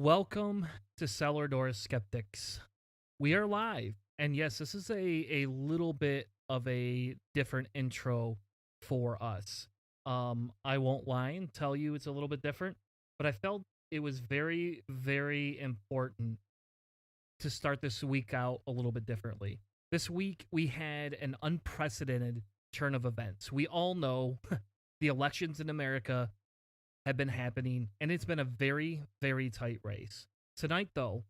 Welcome to Cellar Door Skeptics. We are live, and yes, this is a little bit of a different intro for us. I won't lie and tell you it's a little bit different, but I felt it was very, very important to start this week out a little bit differently. This week we had an unprecedented turn of events. We all know the elections in America have been happening, and it's been a very, very tight race. Tonight, though,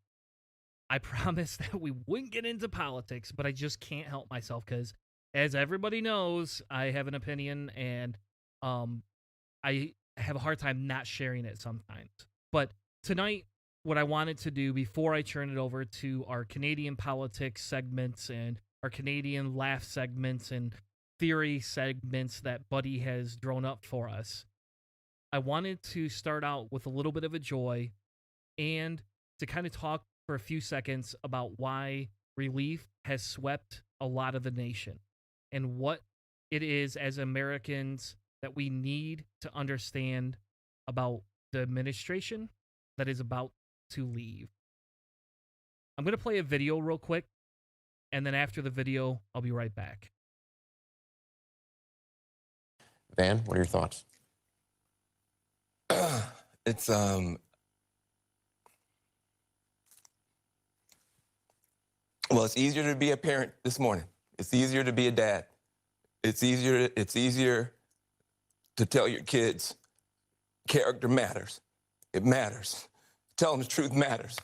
I promised that we wouldn't get into politics, but I just can't help myself because, as everybody knows, I have an opinion, and I have a hard time not sharing it sometimes. But tonight, what I wanted to do before I turn it over to our Canadian politics segments and our Canadian laugh segments and theory segments that Buddy has drawn up for us, I wanted to start out with a little bit of a joy and to kind of talk for a few seconds about why relief has swept a lot of the nation and what it is as Americans that we need to understand about the administration that is about to leave. I'm going to play a video real quick, and then after the video, I'll be right back. Van, what are your thoughts? It's well, it's easier to be a parent this morning. It's easier to be a dad. It's easier to tell your kids character matters. It matters. Telling the truth matters.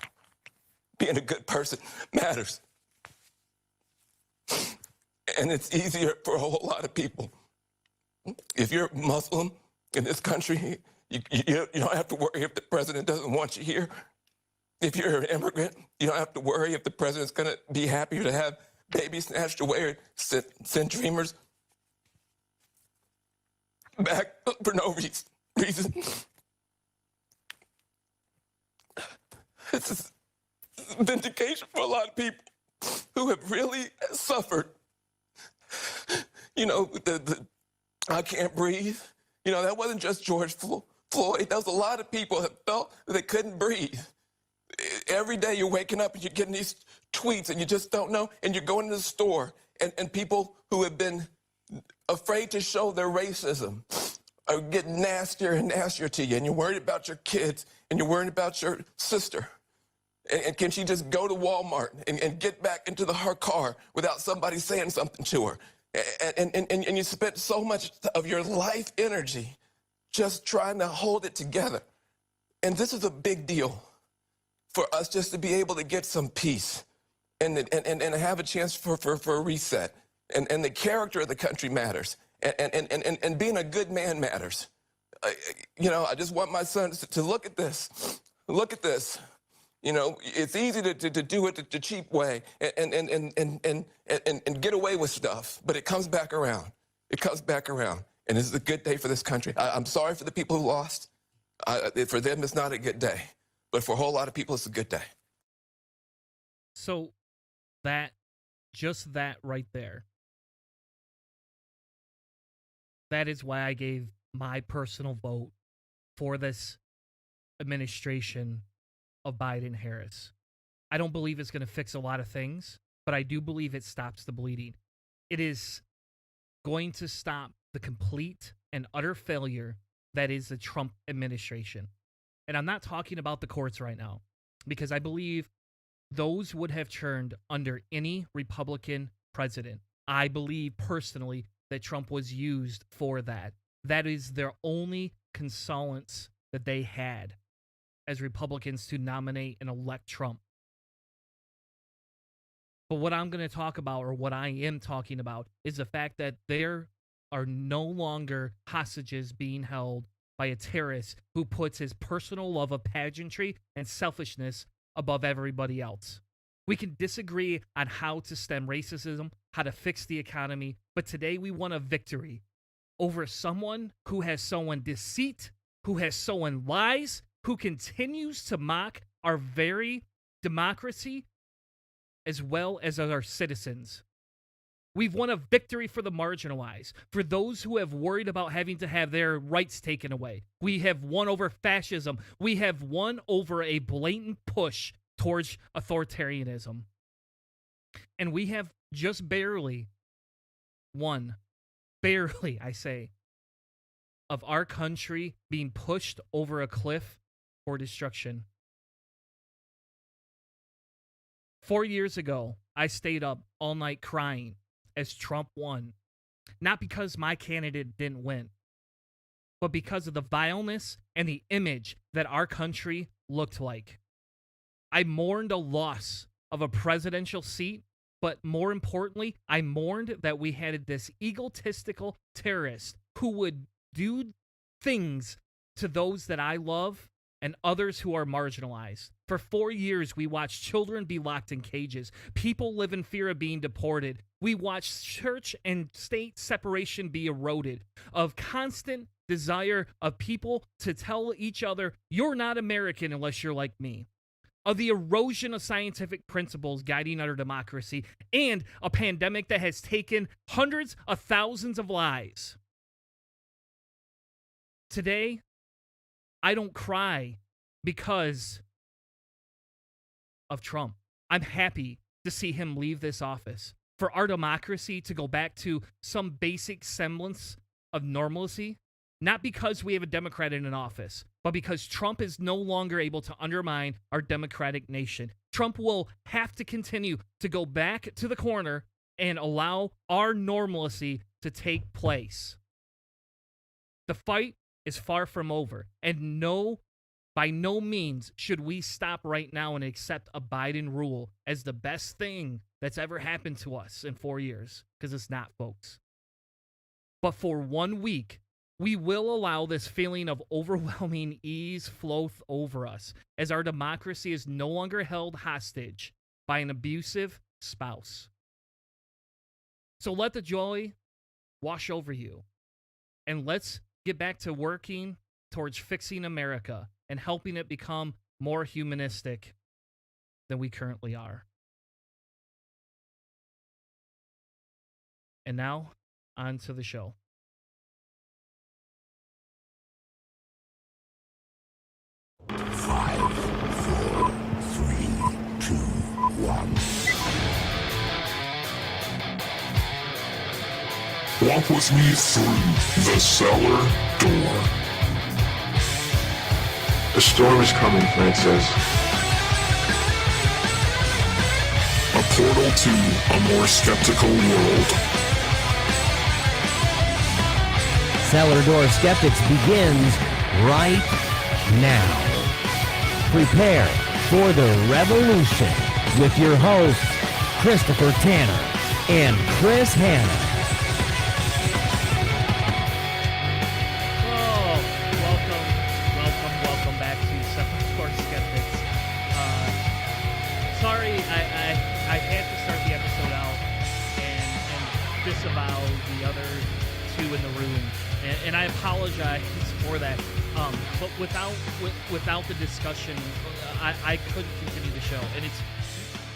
Being a good person matters. And it's easier for a whole lot of people. If you're Muslim in this country, you don't have to worry if the president doesn't want you here. If you're an immigrant, you don't have to worry if the president's going to be happy to have babies snatched away or send dreamers back for no reason. This is vindication for a lot of people who have really suffered. You know, the I can't breathe. You know, that wasn't just George Floyd. That was a lot of people that felt that they couldn't breathe. Every day you're waking up and you're getting these tweets and you just don't know, and you're going to the store and people who have been afraid to show their racism are getting nastier and nastier to you, and you're worried about your kids and you're worried about your sister. And can she just go to Walmart and get back into her car without somebody saying something to her? And you spent so much of your life energy just trying to hold it together. And this is a big deal for us just to be able to get some peace and have a chance for a reset. And the character of the country matters. And being a good man matters. You know, I just want my sons to look at this. Look at this. You know, it's easy to do it the cheap way and get away with stuff, but it comes back around. It comes back around. And this is a good day for this country. I'm sorry for the people who lost. For them, it's not a good day. But for a whole lot of people, it's a good day. So just that right there, that is why I gave my personal vote for this administration of Biden-Harris. I don't believe it's going to fix a lot of things, but I do believe it stops the bleeding. It is going to stop the complete and utter failure that is the Trump administration. And I'm not talking about the courts right now, because I believe those would have turned under any Republican president. I believe personally that Trump was used for that. That is their only consolence that they had as Republicans to nominate and elect Trump. But what I'm going to talk about, or what I am talking about, is the fact that there are no longer hostages being held by a terrorist who puts his personal love of pageantry and selfishness above everybody else. We can disagree on how to stem racism, how to fix the economy, but today we want a victory over someone who has sown deceit, who has sown lies, who continues to mock our very democracy as well as our citizens. We've won a victory for the marginalized, for those who have worried about having to have their rights taken away. We have won over fascism. We have won over a blatant push towards authoritarianism. And we have just barely won, barely, I say, of our country being pushed over a cliff for destruction. 4 years ago, I stayed up all night crying as Trump won. Not because my candidate didn't win, but because of the vileness and the image that our country looked like. I mourned a loss of a presidential seat, but more importantly, I mourned that we had this egotistical terrorist who would do things to those that I love and others who are marginalized. For 4 years, we watched children be locked in cages. People live in fear of being deported. We watched church and state separation be eroded, of constant desire of people to tell each other, you're not American unless you're like me, of the erosion of scientific principles guiding our democracy, and a pandemic that has taken hundreds of thousands of lives. Today, I don't cry because of Trump. I'm happy to see him leave this office, for our democracy to go back to some basic semblance of normalcy, not because we have a Democrat in an office, but because Trump is no longer able to undermine our democratic nation. Trump will have to continue to go back to the corner and allow our normalcy to take place. The fight is far from over, and by no means should we stop right now and accept a Biden rule as the best thing that's ever happened to us in 4 years, because it's not, folks. But for 1 week, we will allow this feeling of overwhelming ease flow over us, as our democracy is no longer held hostage by an abusive spouse. So let the joy wash over you, and let's get back to working towards fixing America and helping it become more humanistic than we currently are. And now, on to the show. Five, four, three, two, one. Walk with me through the cellar door. A storm is coming, Francis. A portal to a more skeptical world. Cellar Door Skeptics begins right now. Prepare for the revolution with your hosts, Christopher Tanner and Chris Hanna. Welcome back to Cellar Door Skeptics. Sorry, I had to start the episode out and disavow the other two in the room, and I apologize for that. But without the discussion, I couldn't continue the show, and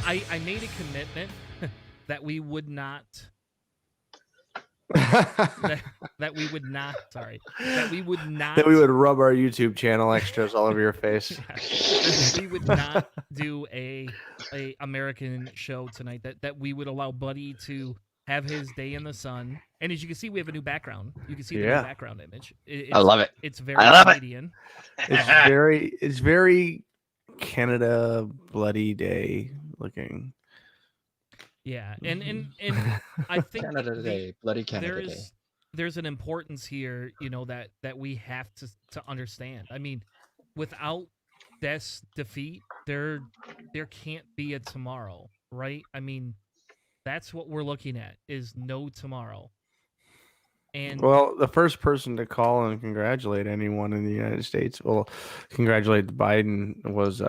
I made a commitment that we would not. that we would not That we would rub our YouTube channel extras all over your face. We would not do a American show tonight. That we would allow Buddy to have his day in the sun. And as you can see, we have a new background. You can see the new background image. I love it. It's very Canadian. It's very Canada Bloody Day looking. Yeah, and I think Canada Day, bloody Canada Day. There's an importance here, that we have to understand. I mean, without this defeat, there can't be a tomorrow, right? I mean, that's what we're looking at, is no tomorrow. And well, the first person to call and congratulate anyone in the United States, well, congratulate Biden was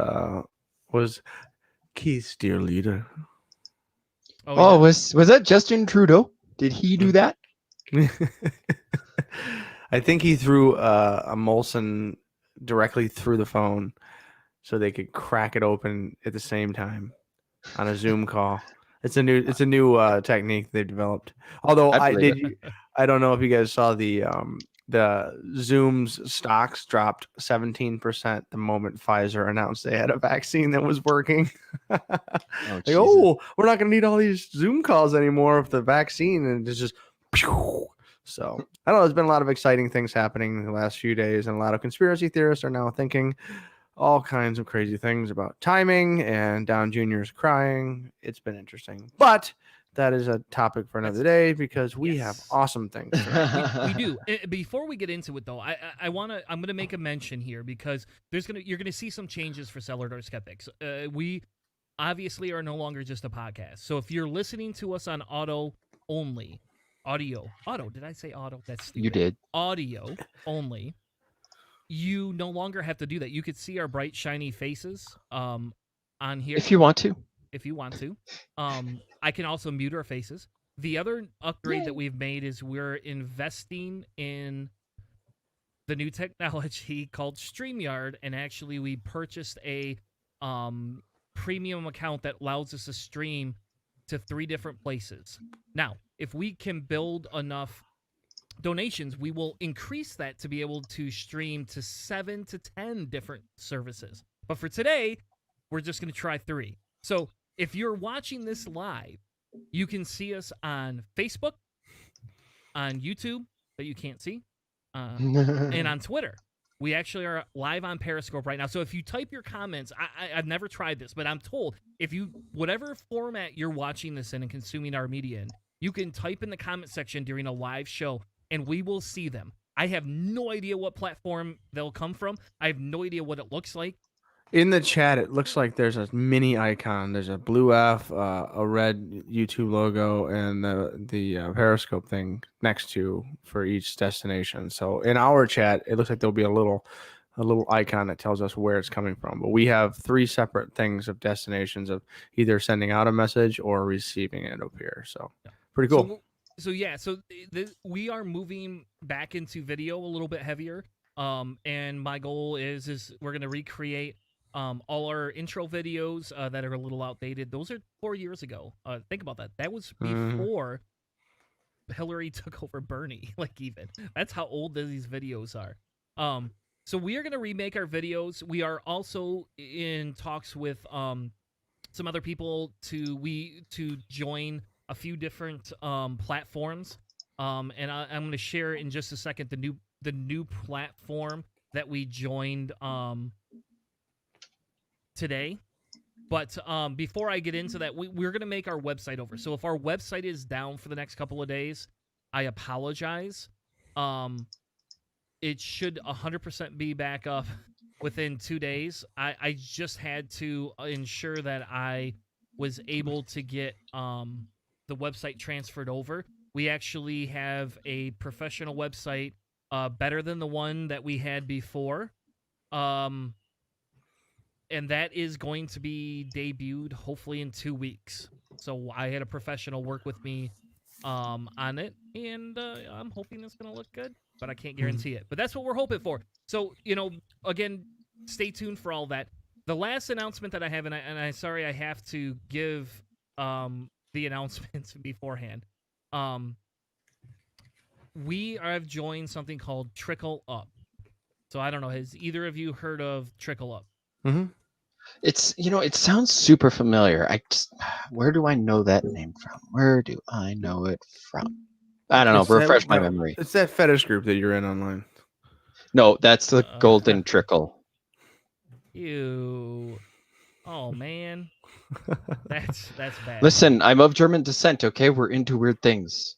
Keith's dear leader. Oh, was that Justin Trudeau? Did he do that? I think he threw a Molson directly through the phone so they could crack it open at the same time on a Zoom call. It's a new technique they've developed. Although I believe I don't know if you guys saw the Zoom's stocks dropped 17% the moment Pfizer announced they had a vaccine that was working. Oh, Like, Jesus. oh, we're not going to need all these Zoom calls anymore with the vaccine, and it's just. So I don't know. There's been a lot of exciting things happening in the last few days, and a lot of conspiracy theorists are now thinking all kinds of crazy things about timing and Don Jr.'s crying. It's been interesting, but that is a topic for another day because we have Yes. awesome things. We do. Before we get into it, though, I'm gonna make a mention here because you're gonna see some changes for Cellar Door Skeptics. We obviously are no longer just a podcast. So if you're listening to us on audio, did I say auto? That's stupid. You did. Audio only. You no longer have to do that. You could see our bright, shiny faces on here. If you want to. If you want to. I can also mute our faces. The other upgrade that we've made is we're investing in the new technology called StreamYard, and actually we purchased a premium account that allows us to stream to 3 different places. Now, if we can build enough donations, we will increase that to be able to stream to 7 to 10 different services. But for today, we're just going to try 3. So if you're watching this live, you can see us on Facebook, on YouTube that you can't see, and on Twitter. We actually are live on Periscope right now. So if you type your comments, I've never tried this, but I'm told if you, whatever format you're watching this in and consuming our media in, you can type in the comment section during a live show and we will see them. I have no idea what platform they'll come from. I have no idea what it looks like. In the chat, it looks like there's a mini icon. There's a blue F, a red YouTube logo, and the Periscope thing next to for each destination. So in our chat, it looks like there'll be a little icon that tells us where it's coming from. But we have 3 separate things of destinations of either sending out a message or receiving it up here. So pretty cool. So we are moving back into video a little bit heavier. And my goal is we're gonna recreate all our intro videos that are a little outdated. Those are 4 years ago. Think about that. That was before Hillary took over Bernie. Like, even that's how old these videos are. So we are gonna remake our videos. We are also in talks with some other people to join a few different platforms. And I'm gonna share in just a second the new platform that we joined today. But before I get into that, we're going to make our website over. So if our website is down for the next couple of days, I apologize. It should 100% be back up within 2 days. I just had to ensure that I was able to get the website transferred over. We actually have a professional website better than the one that we had before. And that is going to be debuted hopefully in 2 weeks. So I had a professional work with me on it, and I'm hoping it's going to look good, but I can't guarantee it. But that's what we're hoping for. So, again, stay tuned for all that. The last announcement that I have, and I'm sorry I have to give the announcements beforehand. We have joined something called Trickle Up. So I don't know, has either of you heard of Trickle Up? Mm-hmm. It's, it sounds super familiar. Where do I know that name from? Where do I know it from? I don't know. Refresh my memory. It's that fetish group that you're in online. No, that's the Golden Trickle. Ew. Oh, man. That's bad. Listen, I'm of German descent, okay? We're into weird things.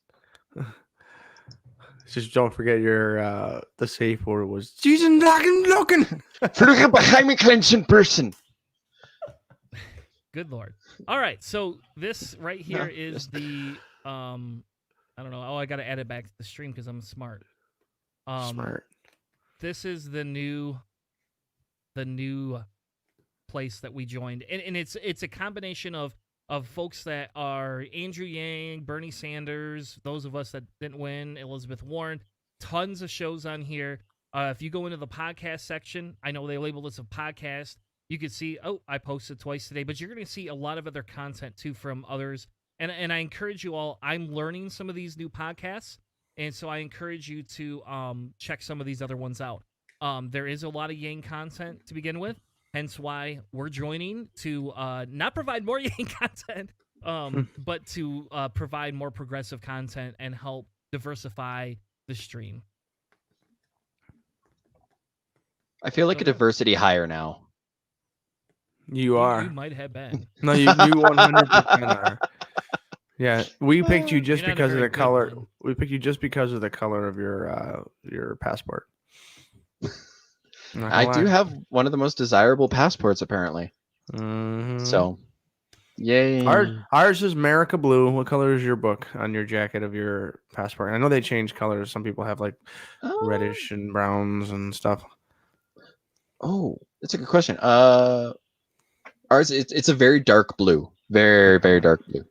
Just don't forget your the safe word was "Season looking." person. Good Lord. All right, so this right here is the I don't know. Oh, I got to add it back to the stream because I'm smart. Smart. This is the new place that we joined, and it's a combination of folks that are Andrew Yang, Bernie Sanders, those of us that didn't win, Elizabeth Warren, tons of shows on here. If you go into the podcast section, I know they label this a podcast. you could see, oh, I posted twice today, but you're going to see a lot of other content too from others. And I encourage you all, I'm learning some of these new podcasts. And so I encourage you to check some of these other ones out. There is a lot of Yang content to begin with, hence why we're joining to not provide more Yang content, but to provide more progressive content and help diversify the stream. I feel like a diversity hire now. You are. You might have been. No, you 100% are. Yeah, we picked you just You're not a because of very the good color. one. We picked you just because of the color of your passport. Not I gonna do lie. have one of the most desirable passports, apparently. Mhm. So, yay. Ours is America Blue. What color is your book on your jacket of your passport? I know they change colors. Some people have like reddish and browns and stuff. Oh, that's a good question. Ours, it's a very dark blue. Very, very dark blue.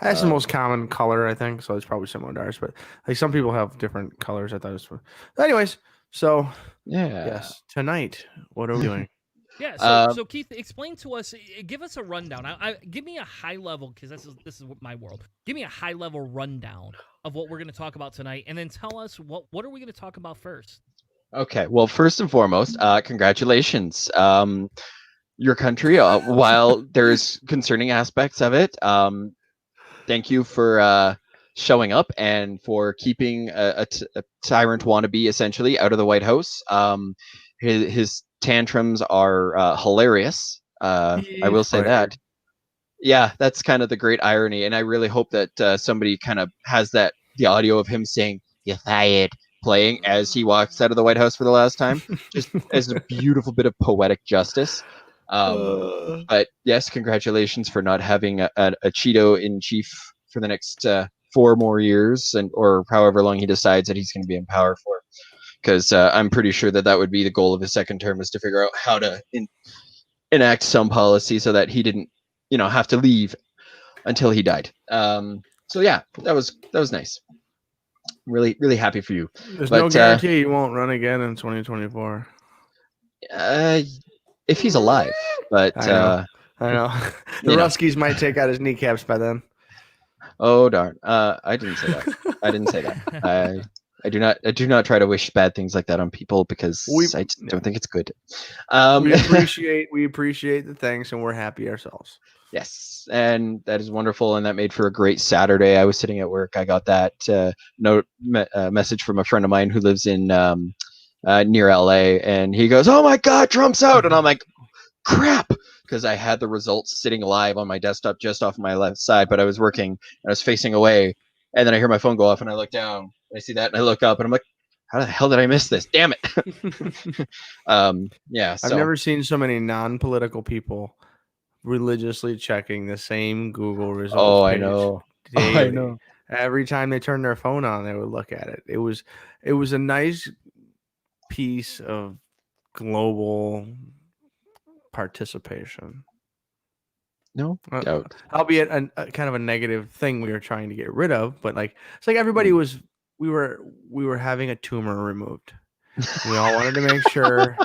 That's the most common color, I think. So it's probably similar to ours, but like some people have different colors. I thought it was fun. Anyways, so Yeah. yes, tonight, what are we doing? Yeah, so Keith, explain to us, give us a rundown. Give me a high level, because this is my world. Give me a high level rundown of what we're going to talk about tonight, and then tell us what are we going to talk about first. Okay. Well, first and foremost, congratulations. Your country, while there's concerning aspects of it, thank you for showing up and for keeping a tyrant wannabe essentially out of the White House. His tantrums are hilarious. I will say that. Yeah, that's kind of the great irony, and I really hope that somebody kind of has the audio of him saying "You're fired" playing as he walks out of the White House for the last time, just as a beautiful bit of poetic justice. But yes, congratulations for not having a Cheeto in chief for the next 4 more years, or however long he decides that he's going to be in power for. Because I'm pretty sure that would be the goal of his second term, is to figure out how to enact some policy so that he didn't, have to leave until he died. So yeah, that was nice. Really, really happy for you. There's no guarantee you won't run again in 2024. If he's alive, but I know. The Ruskies might take out his kneecaps by then. Oh darn! I didn't say that. I didn't say that. I do not try to wish bad things like that on people, because I don't think it's good. We appreciate the thanks, and we're happy ourselves. Yes, and that is wonderful, and that made for a great Saturday. I was sitting at work. I got that message from a friend of mine who lives in near LA, and he goes, "Oh my God, Trump's out!" And I'm like, "Crap!" Because I had the results sitting live on my desktop just off my left side, but I was working and I was facing away, and then I hear my phone go off, and I look down, and I see that, and I look up, and I'm like, "How the hell did I miss this? Damn it!" Yeah, I've never seen so many non-political people religiously checking the same Google results. Oh, I page know. daily. I know. Every time they turned their phone on, they would look at it. It was a nice piece of global participation. No doubt. Albeit a kind of a negative thing we were trying to get rid of, but like it's like everybody was we were having a tumor removed. We all wanted to make sure.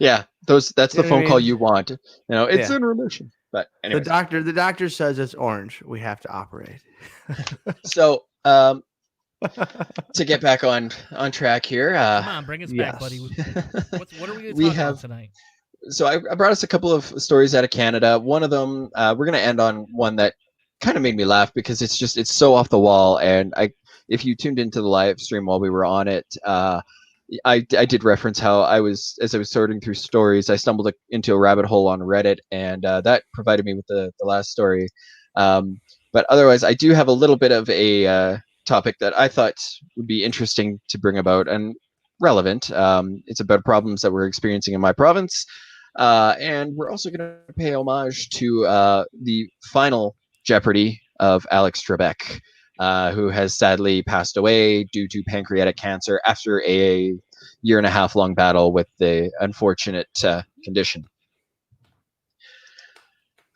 Yeah, that's the phone call you want. It's in remission. But anyway, the doctor says it's orange. We have to operate. So to get back on track here. Come on, bring us back, buddy. What are we going to talk about tonight? So I brought us a couple of stories out of Canada. One of them, we're going to end on one that kind of made me laugh, because it's so off the wall. And if you tuned into the live stream while we were on it, I did reference how as I was sorting through stories, I stumbled into a rabbit hole on Reddit, and that provided me with the last story. But otherwise, I do have a little bit of a topic that I thought would be interesting to bring about and relevant. It's about problems that we're experiencing in my province. And we're also going to pay homage to the final Jeopardy of Alex Tervek, who has sadly passed away due to pancreatic cancer after a 1.5 year long battle with the unfortunate condition.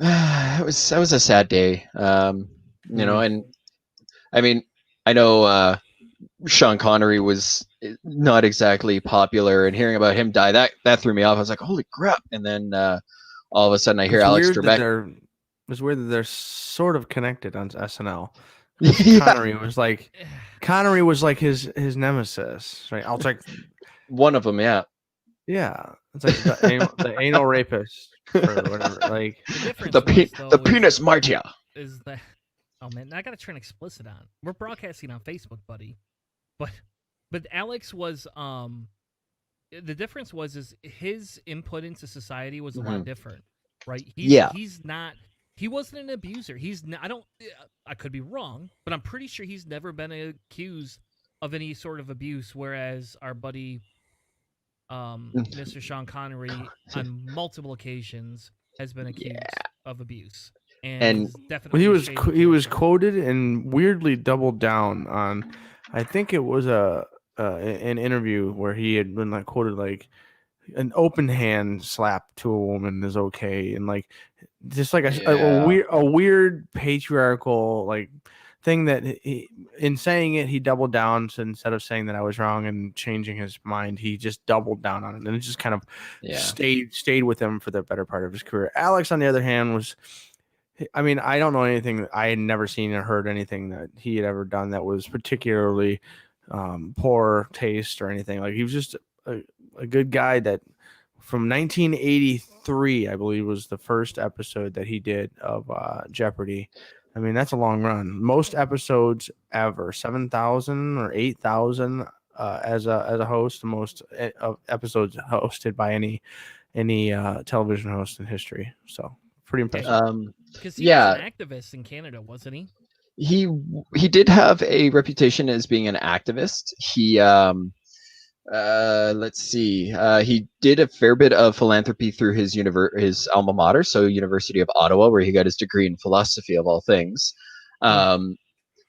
It was a sad day, and I mean, I know Sean Connery was not exactly popular, and hearing about him die, that threw me off. I was like, holy crap! And then all of a sudden I hear It's Alex weird that Trebek. it's weird that they're sort of connected on SNL. Yeah, Connery was like his nemesis, right? I'll take one of them. Yeah, yeah. It's like the anal rapist or whatever. Like The difference the was, though, penis martia. is that oh man, I gotta turn explicit on. We're broadcasting on Facebook, buddy. But Alex was the difference was is his input into society was a lot different, right? Yeah. He wasn't an abuser. I could be wrong, but I'm pretty sure he's never been accused of any sort of abuse, whereas our buddy Mr. Sean Connery on multiple occasions has been accused of abuse. And he's definitely he was quoted and weirdly doubled down on. I think it was an interview where he had been like quoted like an open hand slap to a woman is okay, and like just like a weird patriarchal like thing that in saying it he doubled down. So instead of saying that I was wrong and changing his mind, he just doubled down on it, and it just kind of stayed with him for the better part of his career. Alex, on the other hand, was. I mean, I don't know anything. I had never seen or heard anything that he had ever done that was particularly poor taste or anything. Like he was just a good guy that from 1983, I believe, was the first episode that he did of Jeopardy. I mean, that's a long run. Most episodes ever, 7,000 or 8,000 as a host. The most episodes hosted by any television host in history. So pretty impressive. Because he was an activist in Canada, wasn't he? He did have a reputation as being an activist. He let's see, he did a fair bit of philanthropy through his alma mater, so University of Ottawa, where he got his degree in philosophy of all things. He went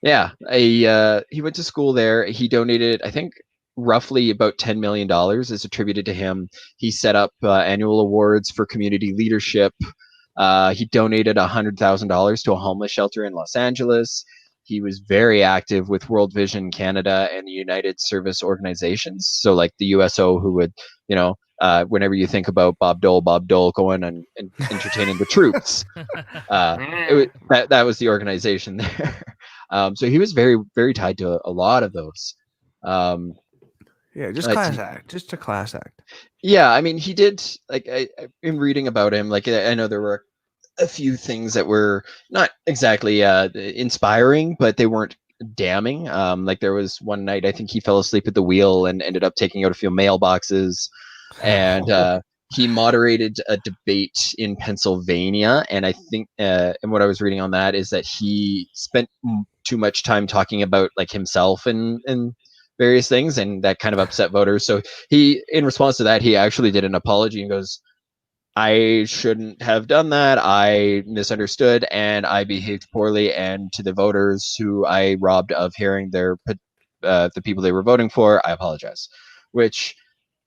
to school there. He donated, I think, roughly about $10 million is attributed to him. He set up annual awards for community leadership. He donated $100,000 to a homeless shelter in Los Angeles. He was very active with World Vision Canada and the United Service Organizations. So like the USO, who would, whenever you think about Bob Dole going and entertaining the troops, that was the organization there. So he was very, very tied to a lot of those. Just a class act. Yeah, I mean, he did, like, in reading about him, like, I know there were a few things that were not exactly inspiring, but they weren't damning. Like, there was one night, I think he fell asleep at the wheel and ended up taking out a few mailboxes, and he moderated a debate in Pennsylvania, and I think, and what I was reading on that is that he spent too much time talking about, like, himself and various things, and that kind of upset voters. So he, in response to that, he actually did an apology and goes, I shouldn't have done that. I misunderstood and I behaved poorly. And to the voters who I robbed of hearing the people they were voting for, I apologize. Which,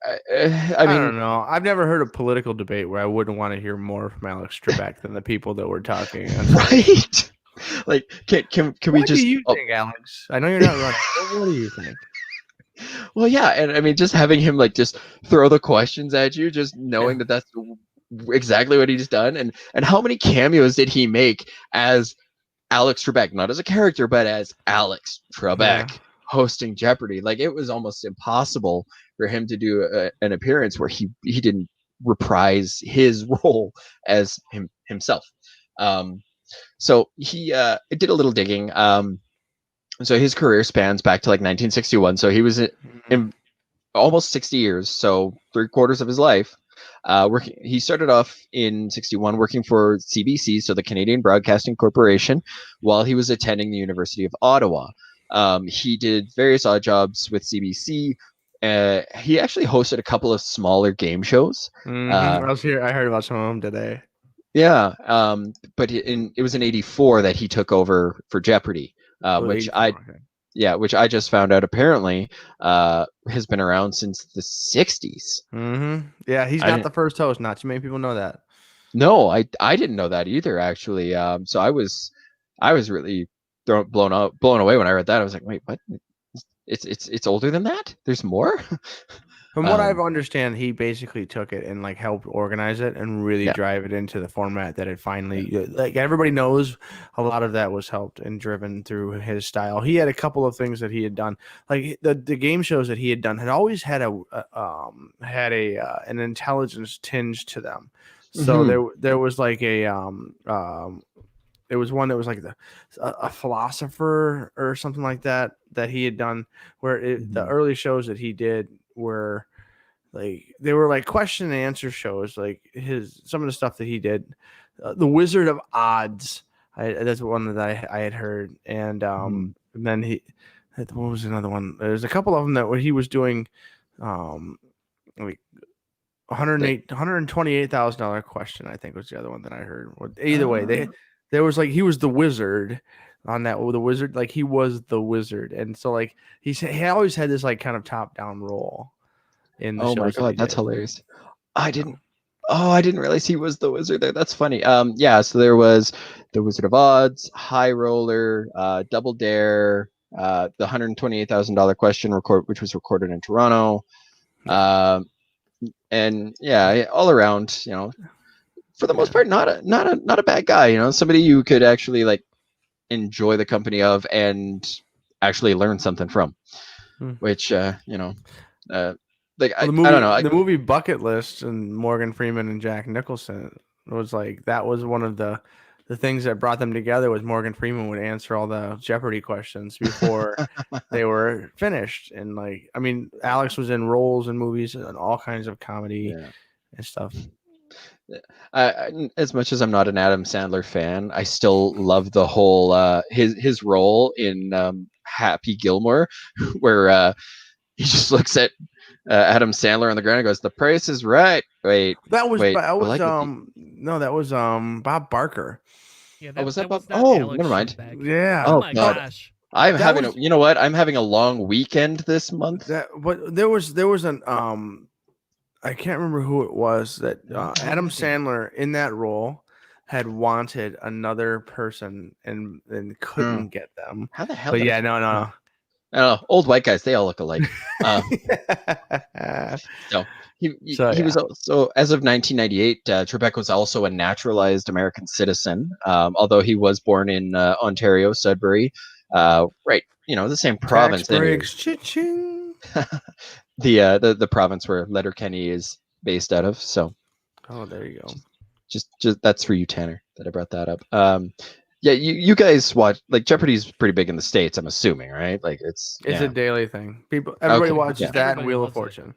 I mean, don't know. I've never heard a political debate where I wouldn't want to hear more from Alex Trebek than the people that were talking. Right? Like, can we just? What do you think, Alex? I know you're not running. But what do you think? Well, yeah, and I mean, just having him like just throw the questions at you, just knowing that that's exactly what he's done, and how many cameos did he make as Alex Trebek, not as a character, but as Alex Trebek hosting Jeopardy? Like, it was almost impossible for him to do an appearance where he didn't reprise his role as himself. So he did a little digging. So his career spans back to like 1961. So he was in almost 60 years, so 3/4 of his life. Working. He started off in 61 working for CBC, so the Canadian Broadcasting Corporation, while he was attending the University of Ottawa. He did various odd jobs with CBC. He actually hosted a couple of smaller game shows. I was here. I heard about some of them today. Yeah, but it was in '84 that he took over for Jeopardy, which I just found out apparently has been around since the '60s. Yeah, he's not the first host. Not too many people know that. No, I didn't know that either, actually. So I was really blown away when I read that. I was like, wait, what? it's older than that. There's more. From what I've understand, he basically took it and like helped organize it and really Yeah. drive it into the format that it finally like everybody knows a lot of that was helped and driven through his style. He had a couple of things that he had done, like the game shows that he had done had always had an intelligence tinge to them. So there was like it was one that was like a philosopher or something like that he had done, where the early shows that he did were like they were like question and answer shows, like some of the stuff that he did. The Wizard of Odds, that's one that I had heard, and then what was another one? There's a couple of them that what he was doing, like $128,000 question, I think was the other one that I heard. Either way, there was like he was the wizard on that. The wizard, like he was the wizard, and so like he always had this like kind of top down role in the Oh my shows that he god, that's did. hilarious. I didn't realize he was the wizard there. That's funny. Yeah, so there was the Wizard of Odds, High Roller, Double Dare, the $128,000 question which was recorded in Toronto. And yeah, all around, for the most part, not a bad guy, somebody you could actually like enjoy the company of and actually learn something from, which like Well, I don't know. The movie Bucket List and Morgan Freeman and Jack Nicholson was like that was one of the things that brought them together. Was Morgan Freeman would answer all the Jeopardy questions before they were finished, and like I mean, Alex was in roles in movies and all kinds of comedy and stuff. As much as I'm not an Adam Sandler fan, I still love the whole his role in Happy Gilmore, where he just looks at Adam Sandler on the ground and goes, "The price is right." Wait, that was like Bob Barker. Yeah, was that Bob? not Oh, Alex never mind. Tervek. Yeah. Oh Oh, my God. gosh. I'm That having was- you know what? I'm having a long weekend this month. But there was an I can't remember who it was that Adam Sandler in that role had wanted another person and couldn't get them. How the hell? But did yeah, I no. don't know. Old white guys, they all look alike. So he was also, as of 1998, Trebek was also a naturalized American citizen, although he was born in Ontario, Sudbury, right? The same province. Breaks, cha-ching. The province where Letterkenny is based out of. So, oh, there you go. Just that's for you, Tanner, that I brought that up. Yeah, you guys watch, like, Jeopardy's pretty big in the States, I'm assuming, right? Like it's a daily thing. Everybody watches that and Everybody Wheel of loves it. Fortune.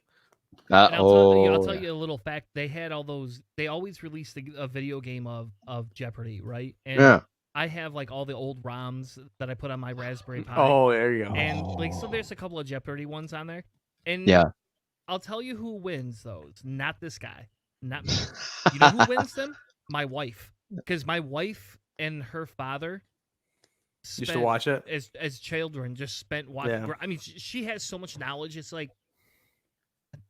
And I'll tell you a little fact. They had all those. They always released a video game of Jeopardy, right? And I have like all the old ROMs that I put on my Raspberry Pi. Oh, there you go. And like, so there's a couple of Jeopardy ones on there. And I'll tell you who wins those. Not this guy. Not me. You know who wins them? My wife. Because my wife and her father used to watch it as children. Just spent watching. Yeah. I mean, she has so much knowledge. It's like,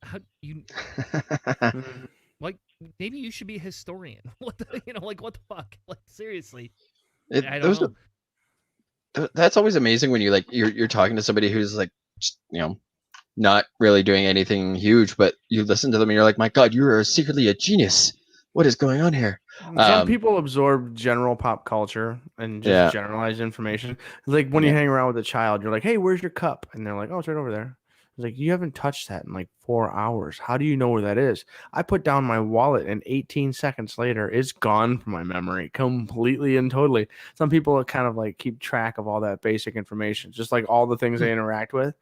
how you like? Maybe you should be a historian. What the, like what the fuck? Like seriously, I don't know. That's always amazing when you're talking to somebody who's like, not really doing anything huge, but you listen to them and you're like, my God, you are secretly a genius. What is going on here? Some people absorb general pop culture and just generalized information. Like when you hang around with a child, you're like, hey, where's your cup? And they're like, oh, it's right over there. It's like, you haven't touched that in like 4 hours. How do you know where that is? I put down my wallet and 18 seconds later, it's gone from my memory completely and totally. Some people kind of like keep track of all that basic information, just like all the things they interact with.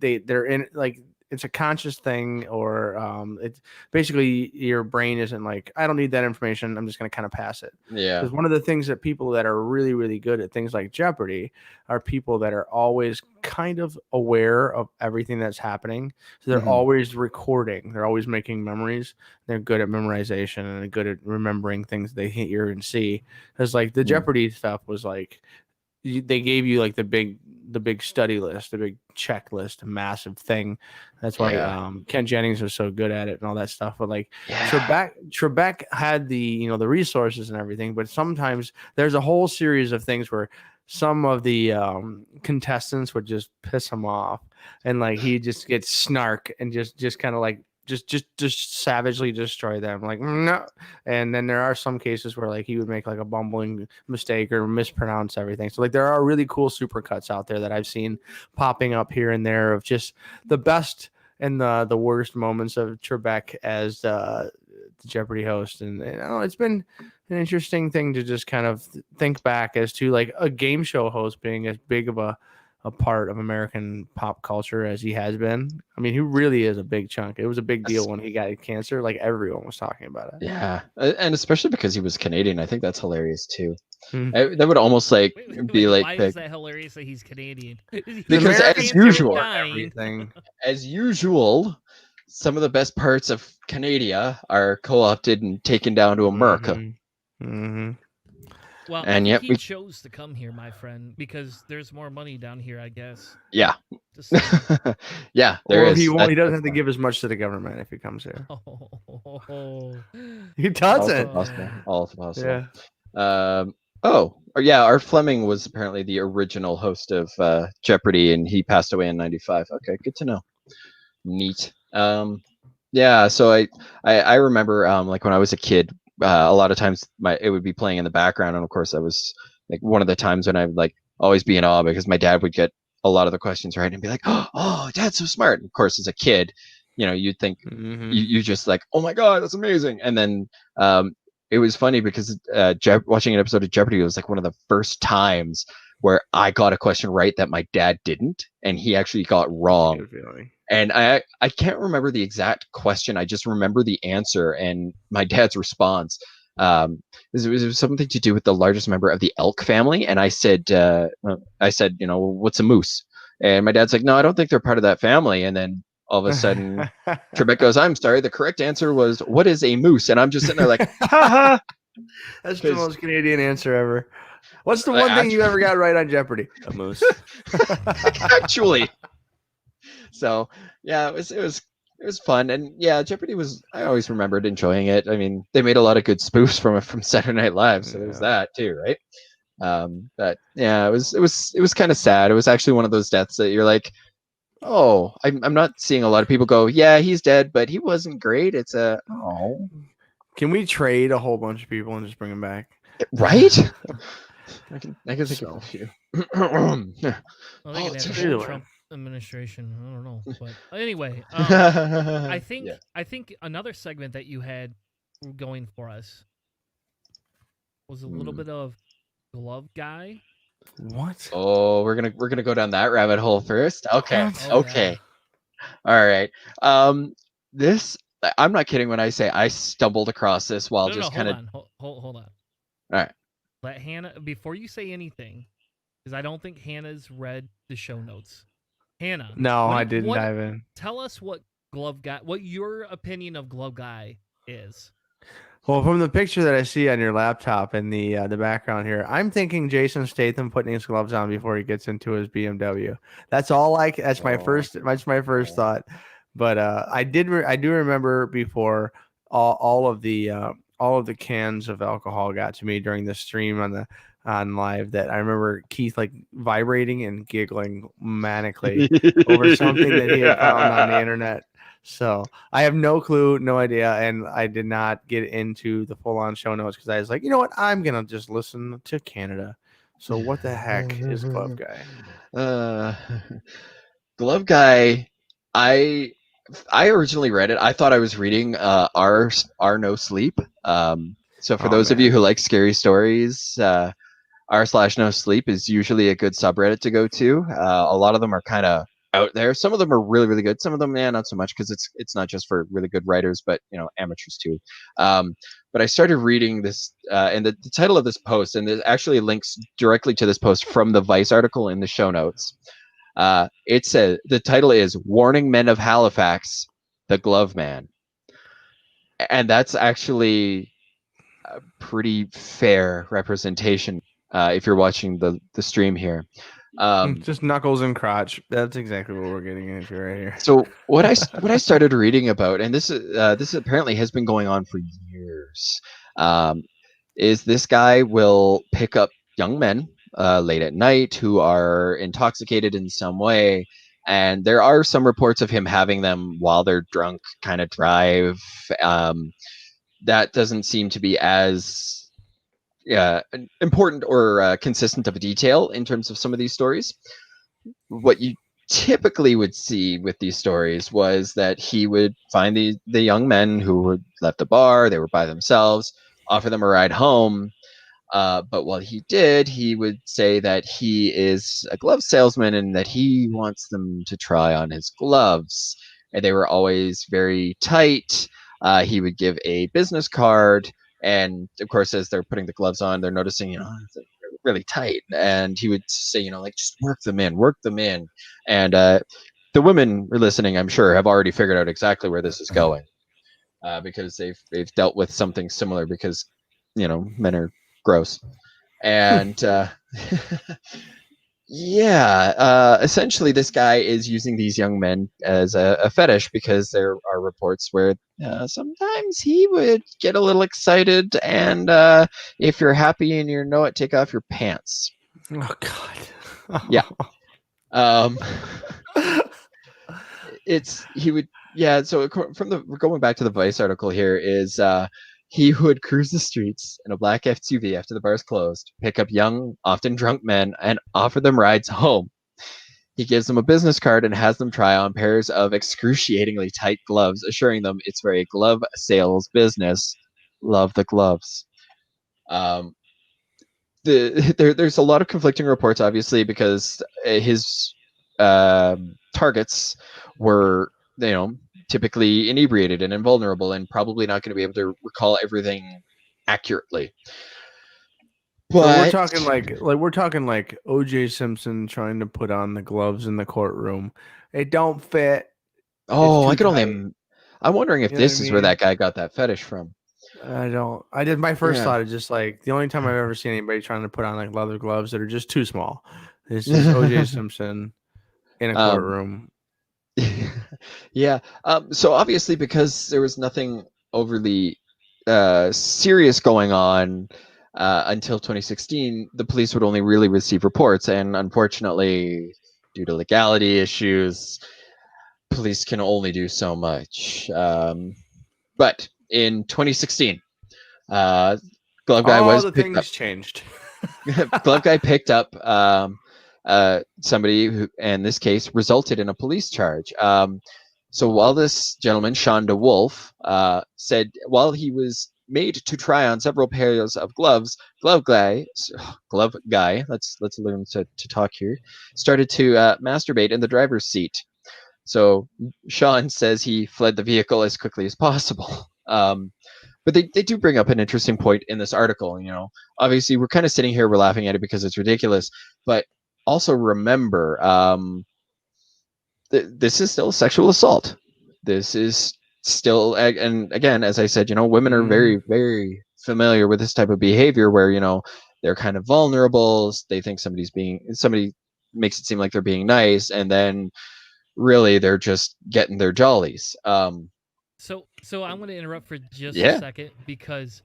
They're in like, it's a conscious thing, or it's basically your brain isn't like, I don't need that information, I'm just going to kind of pass it. Yeah. Because one of the things that people that are really, really good at things like Jeopardy are people that are always kind of aware of everything that's happening. So they're always recording. They're always making memories. They're good at memorization and they're good at remembering things they hear and see. Because like the Jeopardy stuff was like, they gave you like the big study list, the big checklist, a massive thing. That's why Ken Jennings was so good at it and all that stuff. But like Trebek had the the resources and everything, but sometimes there's a whole series of things where some of the contestants would just piss him off, and like he just gets snark and just kind of like just savagely destroy them, like no. And then there are some cases where like he would make like a bumbling mistake or mispronounce everything. So like there are really cool supercuts out there that I've seen popping up here and there of just the best and the worst moments of Trebek as the Jeopardy host. And I don't know, it's been an interesting thing to just kind of think back as to like a game show host being as big of a part of American pop culture as he has been. I mean, he really is a big chunk. It was a big deal when he got cancer. Like everyone was talking about it. Yeah, and especially because he was Canadian, I think that's hilarious too. Mhm. That would almost like be like why is that hilarious that he's Canadian? Because as usual, everything. as usual, some of the best parts of Canada are co-opted and taken down to America. Mm-hmm. Well, And I yet think we- he chose to come here, my friend, because there's more money down here, I guess. Yeah, Just saying. yeah, there Or is. he won't. He That's- doesn't have to give as much to the government if he comes here. Oh. He also doesn't. possible. Also possible. Yeah. Yeah, Art Fleming was apparently the original host of Jeopardy, and he passed away in '95. Okay, good to know. Neat. Yeah, so I remember like when I was a kid, a lot of times it would be playing in the background, and of course I was like one of the times when I'd like always be in awe because my dad would get a lot of the questions right and be like, "Oh, Dad's so smart." And of course, as a kid, you'd think you just like, "Oh my God, that's amazing!" And then it was funny because watching an episode of Jeopardy was like one of the first times where I got a question right that my dad didn't, and he actually got wrong. Good feeling. And I can't remember the exact question. I just remember the answer and my dad's response. It was something to do with the largest member of the elk family, and I said, what's a moose? And my dad's like, no, I don't think they're part of that family. And then all of a sudden, Trebek goes, I'm sorry, the correct answer was, what is a moose? And I'm just sitting there like, ha ha. That's the most Canadian answer ever. What's the one thing you ever got right on Jeopardy? A moose. Actually. So yeah, it was fun, and yeah, Jeopardy was. I always remembered enjoying it. I mean, they made a lot of good spoofs from Saturday Night Live, so there's that too, right? But yeah, it was kind of sad. It was actually one of those deaths that you're like, oh, I'm not seeing a lot of people go, yeah, he's dead, but he wasn't great. It's Can we trade a whole bunch of people and just bring them back? Right? I can think of a few. Well, they could have the either whole way. Trump administration. I don't know, but anyway, I think another segment that you had going for us was a little bit of glove guy. What? Oh, we're gonna go down that rabbit hole first. Okay. What? Oh, Okay. All right. This I'm not kidding when I say I stumbled across this while No, just kind of. hold on. All right. Let Hannah before you say anything, because I don't think Hannah's read the show notes. Hannah. No, what- I didn't what- dive in. Tell us what your opinion of glove guy is. Well, from the picture that I see on your laptop in the background here, I'm thinking Jason Statham putting his gloves on before he gets into his BMW. That's all that's my first thought. But I do remember before all of the cans of alcohol got to me during the stream on live, that I remember Keith like vibrating and giggling manically over something that he had found on the internet. So I have no clue, no idea, and I did not get into the full-on show notes because I was like, you know what, I'm gonna just listen to Canada. So what the heck is Glove Guy? Glove Guy. I originally read it. I thought I was reading R No Sleep. So for those of you who like scary stories, r/no sleep is usually a good subreddit to go to. A lot of them are kind of out there. Some of them are really, really good. Some of them, not so much, because it's not just for really good writers, but amateurs too. But I started reading this, and the title of this post, and it actually links directly to this post from the Vice article in the show notes. It says the title is "Warning Men of Halifax, the Glove Man," and that's actually a pretty fair representation if you're watching the stream here. Just knuckles and crotch. That's exactly what we're getting into right here. So what I started reading about, and this apparently has been going on for years, is this guy will pick up young men late at night who are intoxicated in some way. And there are some reports of him having them while they're drunk kind of drive. That doesn't seem to be as important or consistent of a detail in terms of some of these stories. What you typically would see with these stories was that he would find the young men who had left the bar, they were by themselves, offer them a ride home. But while he did, he would say that he is a glove salesman and that he wants them to try on his gloves. And they were always very tight. He would give a business card. And of course, as they're putting the gloves on, they're noticing, they're really tight. And he would say, like, just work them in, work them in. And the women who are listening, I'm sure, have already figured out exactly where this is going, because they've dealt with something similar. Because men are gross. And essentially this guy is using these young men as a fetish, because there are reports where sometimes he would get a little excited, and if you're happy and you know it, take off your pants. Oh God. Yeah. So going back to the Vice article here is he would cruise the streets in a black SUV after the bars closed, pick up young, often drunk men, and offer them rides home. He gives them a business card and has them try on pairs of excruciatingly tight gloves, assuring them it's for a glove sales business. Love the gloves. There's a lot of conflicting reports, obviously, because his targets were, typically inebriated and invulnerable, and probably not going to be able to recall everything accurately. But so we're talking like O.J. Simpson trying to put on the gloves in the courtroom. It don't fit. Oh, It's I too could tight. only. I'm wondering if You know what this I is where mean? that guy got that fetish from. I did. My first Yeah. thought is just like the only time I've ever seen anybody trying to put on like leather gloves that are just too small. This is O.J. Simpson in a courtroom. Yeah. So obviously, because there was nothing overly serious going on until 2016, the police would only really receive reports, and unfortunately, due to legality issues, police can only do so much. But in 2016, Glove Guy All was the picked up. things changed. Glove Guy picked up somebody who, in this case, resulted in a police charge. So while this gentleman, Sean DeWolf, said while he was made to try on several pairs of gloves, Glove Guy, let's learn to talk here, started to masturbate in the driver's seat. So Sean says he fled the vehicle as quickly as possible. But they do bring up an interesting point in this article. Obviously we're kind of sitting here, we're laughing at it because it's ridiculous, but also remember, this is still sexual assault. This is still, and again, as I said, women are very, very familiar with this type of behavior where, they're kind of vulnerable. They think somebody makes it seem like they're being nice, and then really they're just getting their jollies. So I'm going to interrupt for just a Yeah. second, because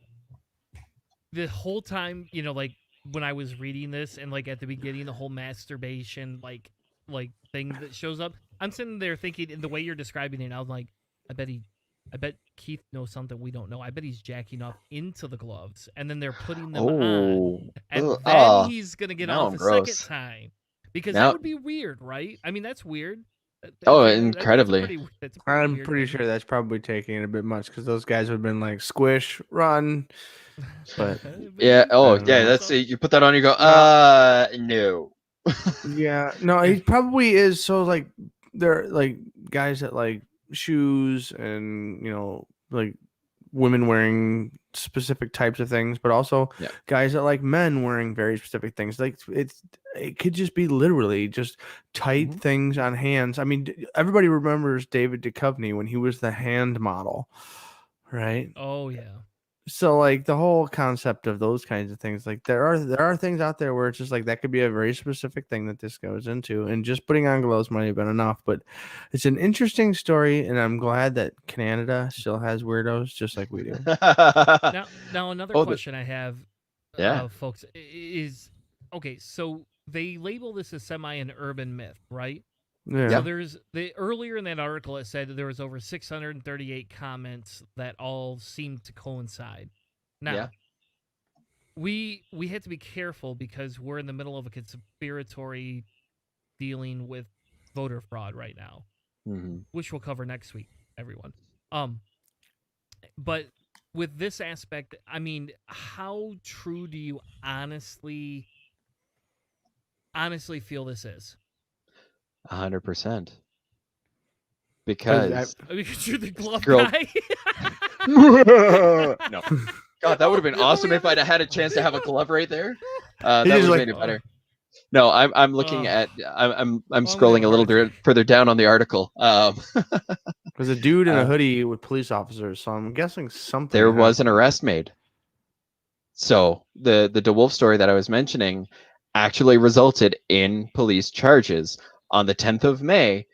the whole time, like when I was reading this and like at the beginning, the whole masturbation like thing that shows up, I'm sitting there thinking, in the way you're describing it, I'm like, I bet Keith knows something we don't know. I bet he's jacking off into the gloves, and then they're putting them on, and Ugh, then he's gonna get now off I'm a gross. second time, because Now- that would be weird, right? I mean, that's weird. Incredibly. That's a I'm weird pretty thing. sure that's probably taking it a bit much, because those guys would have been like, squish, run. But Yeah. Oh, don't yeah. know. That's it. You put that on, you go, no. Yeah, no, he probably is. So like, they're like guys that like shoes and like women wearing specific types of things, but also Yeah. guys that like men wearing very specific things. Like it could just be literally just tight Mhm. things on hands. I mean, everybody remembers David Duchovny when he was the hand model, right? Oh yeah. So like the whole concept of those kinds of things, like there are things out there where it's just like that could be a very specific thing that this goes into, and just putting on gloves might have been enough. But it's an interesting story, and I'm glad that Canada still has weirdos just like we do. Now another Oh, question I have, Yeah. folks, is okay, so they label this as semi an urban myth, right? Yeah. So there's earlier in that article it said that there was over 638 comments that all seemed to coincide. Now, Yeah. we had to be careful because we're in the middle of a conspiratory dealing with voter fraud right now, Mm-hmm. which we'll cover next week, everyone. But with this aspect, I mean, how true do you honestly feel this is? 100%. Because Because Because you're the glove girl- guy. no, God, that would have been awesome if I'd had a chance to have a glove right there. That would just have like- made it better. No, I'm looking at I'm I'm scrolling a little hard. further down on the article. There's a dude in a Uh, hoodie with police officers, so I'm guessing something. there was an happened. arrest made. So the DeWolf story that I was mentioning actually resulted in police charges. On the 10th of May,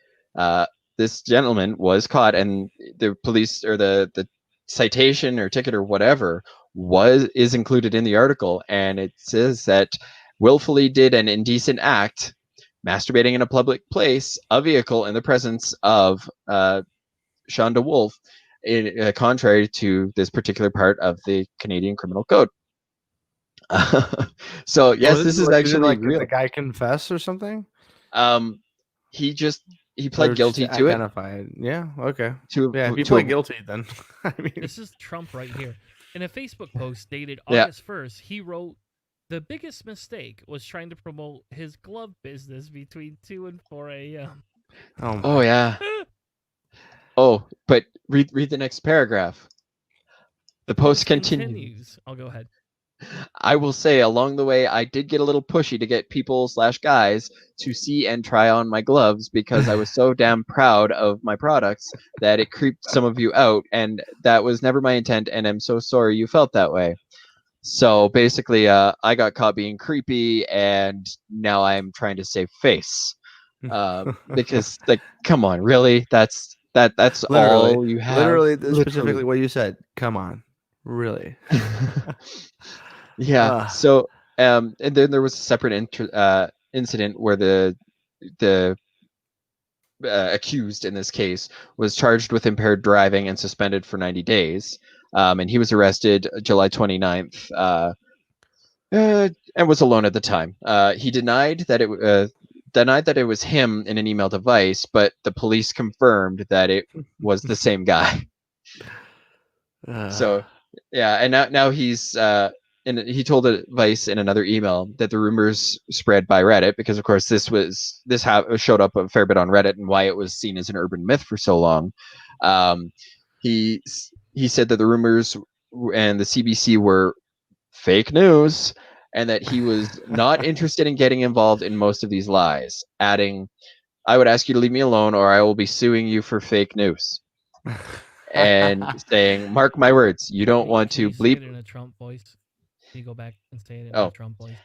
this gentleman was caught, and the police or the citation or ticket or whatever is included in the article, and it says that willfully did an indecent act, masturbating in a public place, a vehicle in the presence of Sean DeWolf, contrary to this particular part of the Canadian Criminal Code. So yes, this is Did actually the real. guy confess or something? He Or pled just guilty to it. identified? Yeah. Okay. To Yeah. If you to pled a- guilty, then I mean, This is Trump right here. In a Facebook post dated Yeah. August 1st, he wrote, "The biggest mistake was trying to promote his glove business between 2 and 4 a.m." Oh yeah. Oh, but read the next paragraph. The post continues. I'll go ahead. I will say along the way, I did get a little pushy to get people/guys to see and try on my gloves because I was so damn proud of my products that it creeped some of you out, and that was never my intent, and I'm so sorry you felt that way. So basically, I got caught being creepy, and now I'm trying to save face. Because, like, come on, really? That's all you have? Literally, specifically what you said. Come on, really? Yeah. Ah. So, and then there was a separate incident where the accused in this case was charged with impaired driving and suspended for 90 days. And he was arrested July 29th and was alone at the time. He denied that it was him in an email device, but the police confirmed that it was the same guy. So, yeah, and now he's and he told Vice in another email that the rumors spread by Reddit, because of course this showed up a fair bit on Reddit, and why it was seen as an urban myth for so long. He said that the rumors and the CBC were fake news, and that he was not interested in getting involved in most of these lies, adding, "I would ask you to leave me alone, or I will be suing you for fake news." And saying, "Mark my words, you don't want Can to you say it bleep." in a Trump voice? Can you go back and say it in Oh. a Trump voice?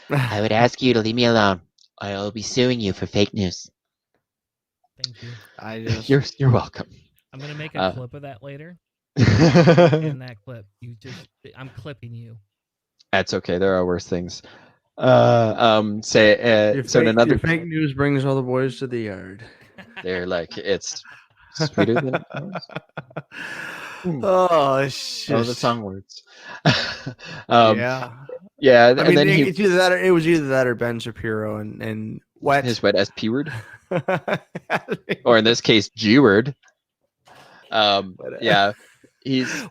I would ask you to leave me alone, or I will be suing you for fake news. Thank you. I just You're welcome. I'm gonna make a clip of that later. In That's that clip, I'm clipping you. okay. There are worse things. Say your, so in fake, another. your fake news brings all the boys to the yard. They're like, it's sweeter than ours. Oh, it's Oh, the just song words. yeah. Yeah, I and mean, then it's either that or it was either that or Ben Shapiro and wet. his wet S P word, or in this case, G word. Yeah, he's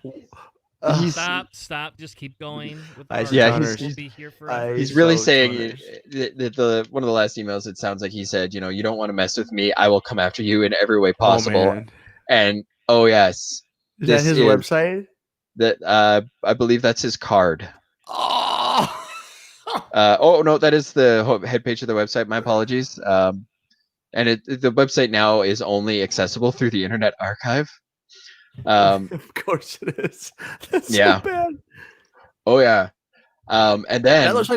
Stop. Just keep going. With the I- article. yeah, We'll be here for. he's really so saying Connors. the one of the last emails. It sounds like he said, you don't want to mess with me. I will come after you in every way possible. Oh, man. And oh yes, Is that his website? That I believe that's his card. Oh. Oh no, that is the head page of the website. My apologies. And the website now is only accessible through the Internet Archive. Of course it is. That's Yeah. so bad. Oh yeah. And then that looks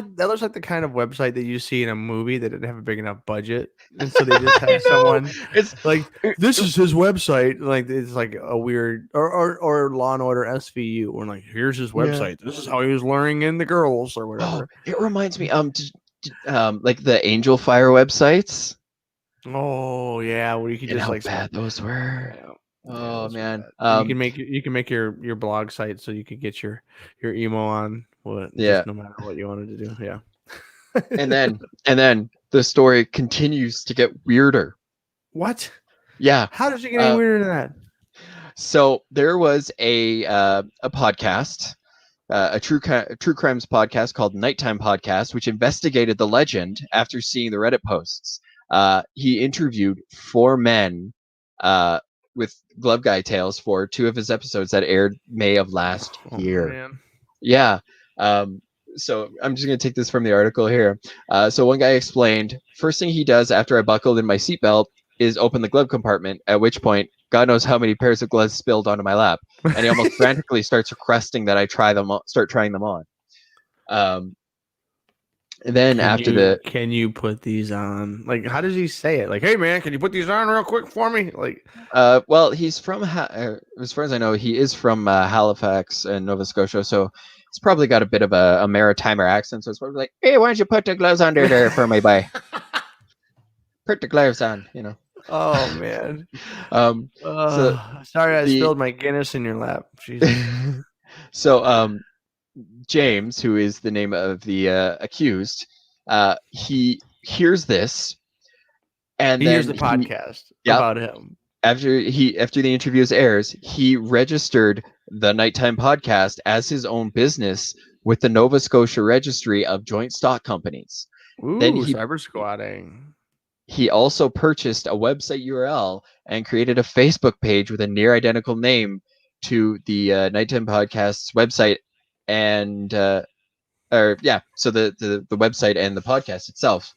like the kind of website that you see in a movie that didn't have a big enough budget, and so they just have someone it's like this is his website. Like it's like a weird or Law and Order SVU, or like here's his Yeah. website. This is how he was luring in the girls or oh, whatever. it reminds me like the Angel Fire websites Oh yeah, where you could and just how like bad those were. Yeah, Oh those were man. bad. You can make your blog site so you could get your emo on Yeah. just no matter what you wanted to do. Yeah. and then the story continues to get weirder. What? Yeah. How does it get any weirder than that? So there was a podcast, a true crimes podcast called Nighttime Podcast, which investigated the legend after seeing the Reddit posts. He interviewed 4 men with glove guy tales for 2 of his episodes that aired May of last year. Man. Yeah. So I'm just going to take this from the article here. So one guy explained, first thing he does after I buckled in my seatbelt is open the glove compartment, at which point, God knows how many pairs of gloves spilled onto my lap. And he almost frantically starts requesting that I start trying them on. And then can you put these on? Like, how does he say it? Like, hey man, can you put these on real quick for me? Like, well, he's from, as far as I know, he is from Halifax and Nova Scotia, so it's probably got a bit of a maritimer accent. So it's probably like, hey, why don't you put the gloves under there for me, boy? Put the gloves on, you know. oh man. So sorry, I spilled my Guinness in your lap. Jesus. So James, who is the name of the accused, he hears this, and he then hears the podcast Yep. about him. After the interview airs, he registered the Nighttime Podcast as his own business with the Nova Scotia Registry of Joint Stock Companies. Ooh, Then he cyber squatting. He also purchased a website URL and created a Facebook page with a near identical name to the Nighttime Podcast's website, and so the website and the podcast itself.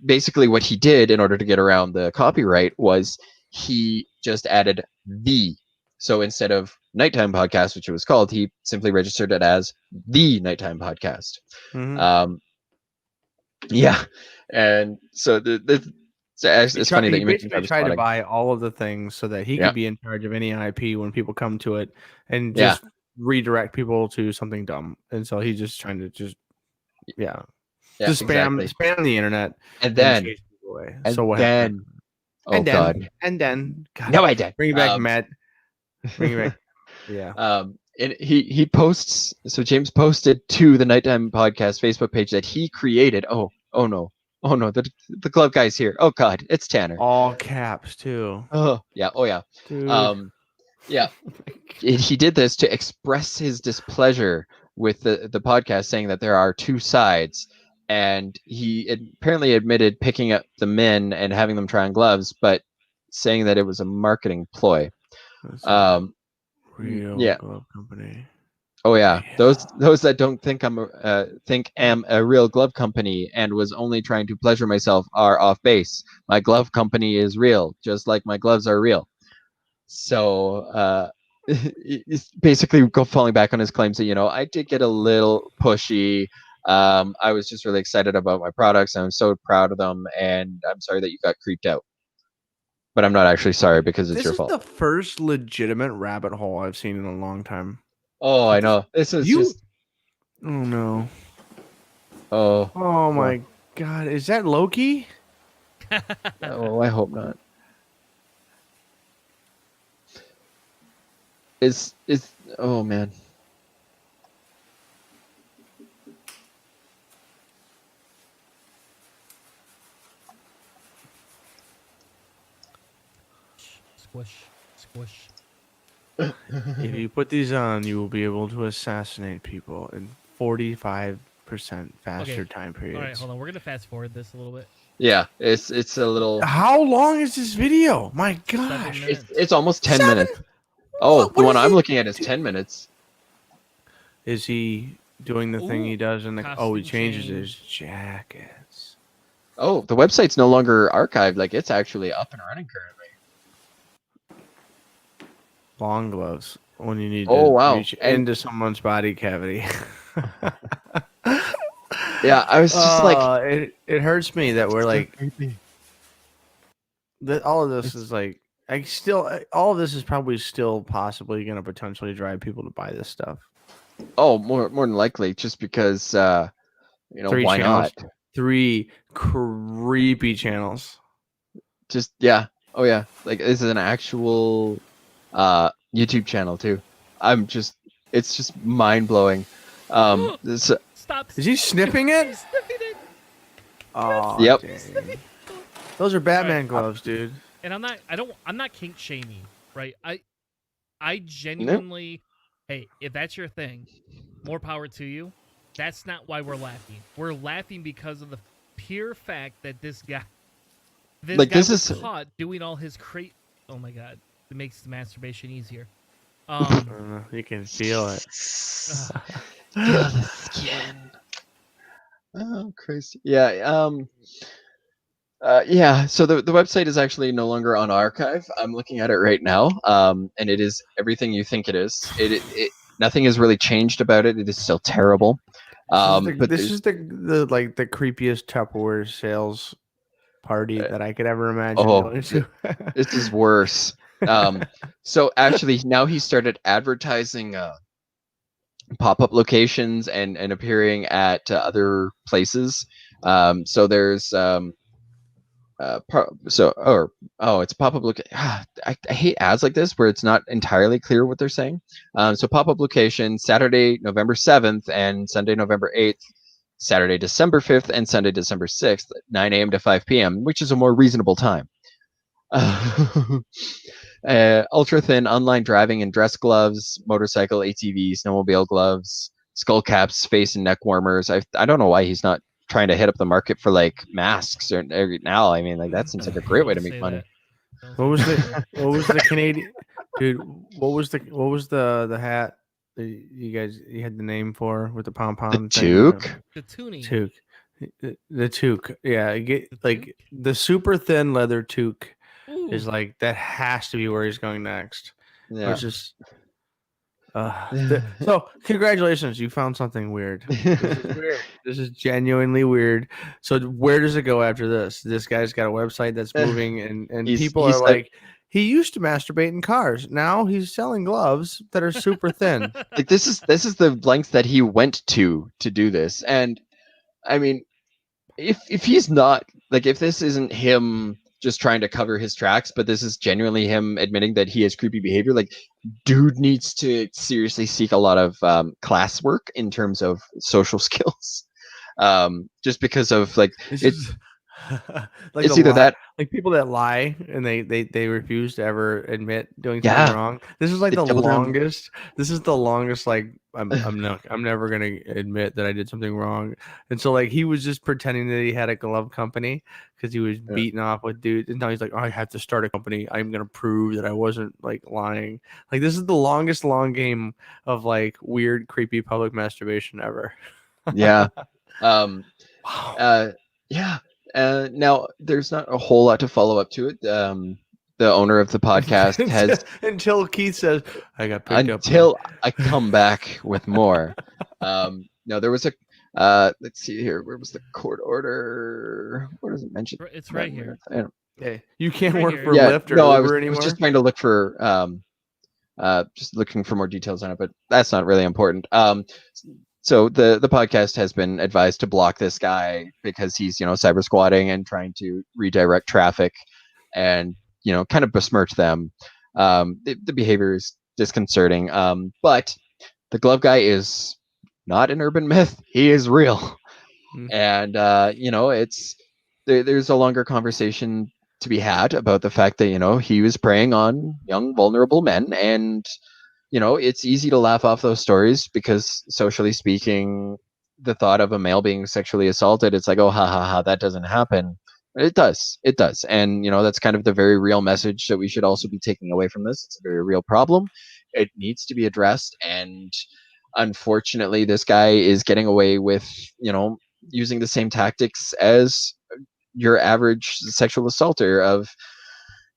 Basically, what he did in order to get around the copyright was he just added the. So instead of Nighttime Podcast, which it was called, he simply registered it as the Nighttime Podcast. Mhm. Yeah, and so it's funny that you mentioned basically tried to buy all of the things so that he could be in charge of any IP when people come to it, and just redirect people to something dumb. And so he's just trying to just spam the internet and then chase people away. And so what then happened? God, no, I did. Bring it back, Matt. Bring it back. Yeah. And he posts. So James posted to the Nighttime Podcast Facebook page that he created. Oh no, the glove guy's here. Oh God, it's Tanner. All caps too. Oh yeah. Dude. Yeah. He did this to express his displeasure with the podcast, saying that there are 2 sides, and he apparently admitted picking up the men and having them try on gloves, but saying that it was a marketing ploy. Real glove company. Oh yeah, those that don't think I'm a real glove company and was only trying to pleasure myself are off base. My glove company is real, just like my gloves are real. So he's basically falling back on his claims that, I did get a little pushy. I was just really excited about my products. I'm so proud of them, and I'm sorry that you got creeped out. But I'm not actually sorry because it's your fault. This is the first legitimate rabbit hole I've seen in a long time. Oh, I know. This is just. Oh no. Oh my God! Is that Loki? Oh, I hope not. It's oh man. Squish. If you put these on, you will be able to assassinate people in 45% faster time periods. All right, hold on. We're gonna fast forward this a little bit. Yeah, it's a little. How long is this video? My gosh, it's almost 10 minutes. Oh, the one I'm looking at is 10 minutes. Is he doing the thing he does in the? Oh, he changes change. his jackets. Oh, the website's no longer archived. Like, it's actually up and running currently. Long gloves when you need Oh, to wow. reach into someone's body cavity. Yeah, I was just like, it hurts me that we're so like creepy. that. All of this It's- is like all of this is probably still possibly going to potentially drive people to buy this stuff. Oh, more than likely, just because Three why channels, not? 3 creepy channels. Just yeah. Oh yeah. Like this is an actual YouTube channel too. It's just mind blowing. This Stop. Is he sniffing it? He's sniffing it. Oh, Yep. dang. Those are Batman gloves, dude. And I'm not kink shaming, right? I genuinely, hey, if that's your thing, more power to you. That's not why we're laughing. We're laughing because of the pure fact that this guy was caught doing all his oh my god, it makes the masturbation easier. You can feel it. Feel the skin. Oh, crazy. Yeah. Yeah. So the website is actually no longer on archive. I'm looking at it right now. And it is everything you think it is. It nothing has really changed about it. It is still terrible. This is the like the creepiest Tupperware sales party that I could ever imagine going to. This is worse. So actually now he started advertising pop-up locations and appearing at other places. So there's it's a pop-up look. I hate ads like this where it's not entirely clear what they're saying. So pop-up location Saturday, November 7th and Sunday, November 8th, Saturday, December 5th and Sunday, December 6th, 9 a.m. to 5 p.m., which is a more reasonable time. Ultra thin online driving and dress gloves, motorcycle, ATV, snowmobile gloves, skull caps, face and neck warmers. I don't know why he's not trying to hit up the market for like masks or now. I mean, like that seems like a great way to make money. What was the Canadian dude? What was the hat that you had the name for with the pom pom? The toque. The tuning. Toque. The toque. Yeah, like the super thin leather toque is like that has to be where he's going next. Yeah. Which is so congratulations, you found something weird. This is weird. This is genuinely weird. So where does it go after this? This guy's got a website that's moving and people are like, he used to masturbate in cars. Now he's selling gloves that are super thin. Like this is the lengths that he went to do this. And I mean, if he's not like, if this isn't him just trying to cover his tracks, but this is genuinely him admitting that he has creepy behavior, like dude needs to seriously seek a lot of class work in terms of social skills. Just because of like it's like it's either that, like people that lie and they refuse to ever admit doing something wrong. This is like the longest. This is the longest. Like I'm never gonna admit that I did something wrong. And so like he was just pretending that he had a glove company because he was beating off with dudes. And now he's like, oh, I have to start a company. I'm gonna prove that I wasn't like lying. Like this is the longest long game of like weird, creepy public masturbation ever. Yeah. Wow. Yeah. Now there's not a whole lot to follow up to it. The owner of the podcast has until Keith says, I got picked up. Until I come back with more. No, there was a let's see here. Where was the court order? Where does it mention? It's right here. Hey, you can't Right work here. for Lyft or Uber I anymore. was just trying to look for just looking for more details on it, but that's not really important. So the podcast has been advised to block this guy because he's, cyber squatting and trying to redirect traffic and, kind of besmirch them. The behavior is disconcerting. But the glove guy is not an urban myth. He is real. And, there's a longer conversation to be had about the fact that, he was preying on young, vulnerable men. And, it's easy to laugh off those stories because socially speaking, the thought of a male being sexually assaulted, it's like, oh, ha, ha, ha, that doesn't happen. It does. It does. And, that's kind of the very real message that we should also be taking away from this. It's a very real problem. It needs to be addressed. And unfortunately, this guy is getting away with, using the same tactics as your average sexual assaulter of,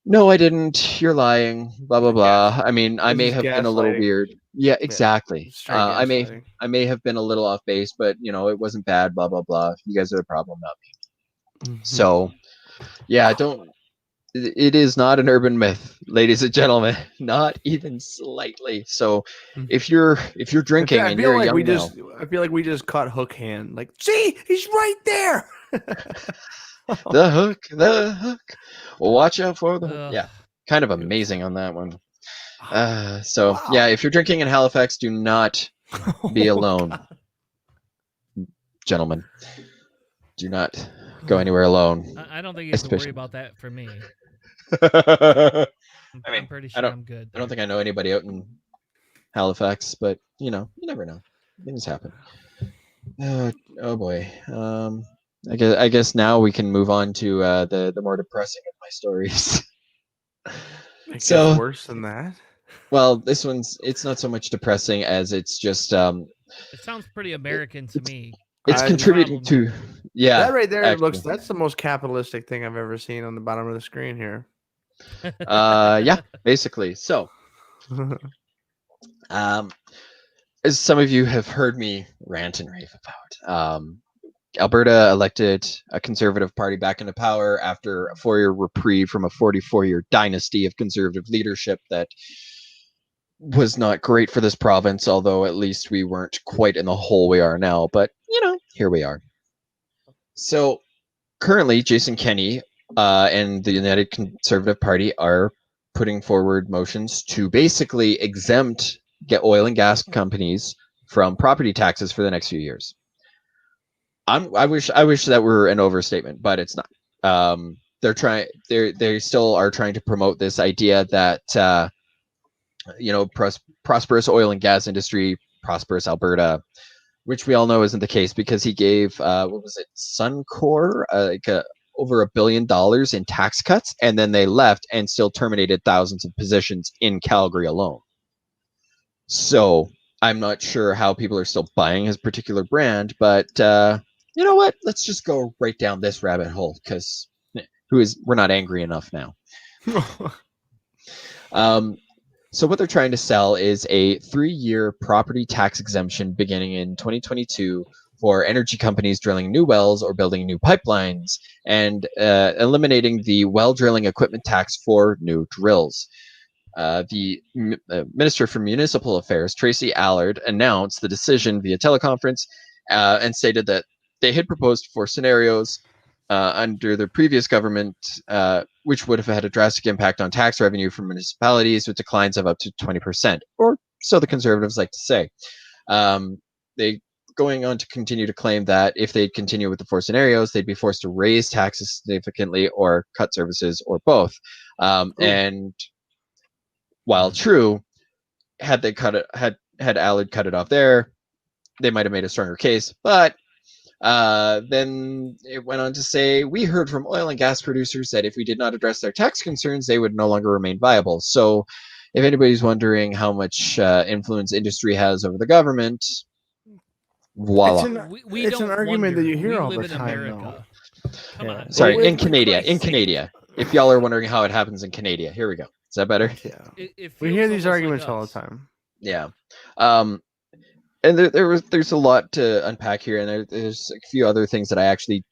no, I didn't. You're lying. Blah blah blah. I mean, I This may is have been a little gaslighting. weird. Yeah, Yeah, exactly. straight gaslighting. I may have been a little off base, but it wasn't bad. Blah blah blah. You guys are the problem, not me. Mhm. So yeah, don't. It is not an urban myth, ladies and gentlemen. Not even slightly. So Mhm. if you're drinking I and feel you're a like young male, I feel like we just caught Hook Hand. Like, see, he's right there. the hook. Watch out for the hook. Ugh. Yeah, kind of Beautiful. amazing on that one. Wow. Yeah, if you're drinking in Halifax, do not be Oh, alone, God. gentlemen. Do not go anywhere alone. I don't think you have to worry Especially. about that for me. I mean, I'm pretty I sure I'm good. I don't think I know anybody out in Halifax, but you never know. Things happen. Oh boy. I guess now we can move on to the more depressing of my stories. It gets So, worse than that. well, this it's not so much depressing as it's just It sounds pretty American to me. it's I- contributing Problem to here. yeah. That right there actually. that's the most capitalistic thing I've ever seen on the bottom of the screen here. Yeah, basically. So, as some of you have heard me rant and rave about, Alberta elected a conservative party back into power after a 4-year reprieve from a 44-year dynasty of conservative leadership that was not great for this province, although at least we weren't quite in the hole we are now. But, here we are. So currently, Jason Kenney and the United Conservative Party are putting forward motions to basically get oil and gas companies from property taxes for the next few years. I wish that were an overstatement, but it's not. They still are trying to promote this idea that prosperous oil and gas industry, prosperous Alberta, which we all know isn't the case because he gave what was it, Suncor, over $1 billion in tax cuts, and then they left and still terminated thousands of positions in Calgary alone. So I'm not sure how people are still buying his particular brand, but you know what? Let's just go right down this rabbit hole because we're not angry enough now. So what they're trying to sell is a 3-year property tax exemption beginning in 2022 for energy companies drilling new wells or building new pipelines, and eliminating the well drilling equipment tax for new drills. The Minister for Municipal Affairs, Tracy Allard, announced the decision via teleconference and stated that they had proposed 4 scenarios under the previous government, which would have had a drastic impact on tax revenue for municipalities with declines of up to 20%, or so the Conservatives like to say. They going on to continue to claim that if they continue with the 4 scenarios, they'd be forced to raise taxes significantly or cut services or both. And while true, had they cut it, had Allard cut it off there, they might have made a stronger case. But then it went on to say, we heard from oil and gas producers that if we did not address their tax concerns, they would no longer remain viable. So if anybody's wondering how much influence industry has over the government, voila. It's an argument that you hear all the live in time, America. Come on. Sorry, Well, in for Canada. Christ's In sake. Canada. If y'all are wondering how it happens in Canada, here we go. Is that better? Yeah. It We hear feels these almost like arguments all the us. time. Yeah. And there's a lot to unpack here, and there's a few other things that I actually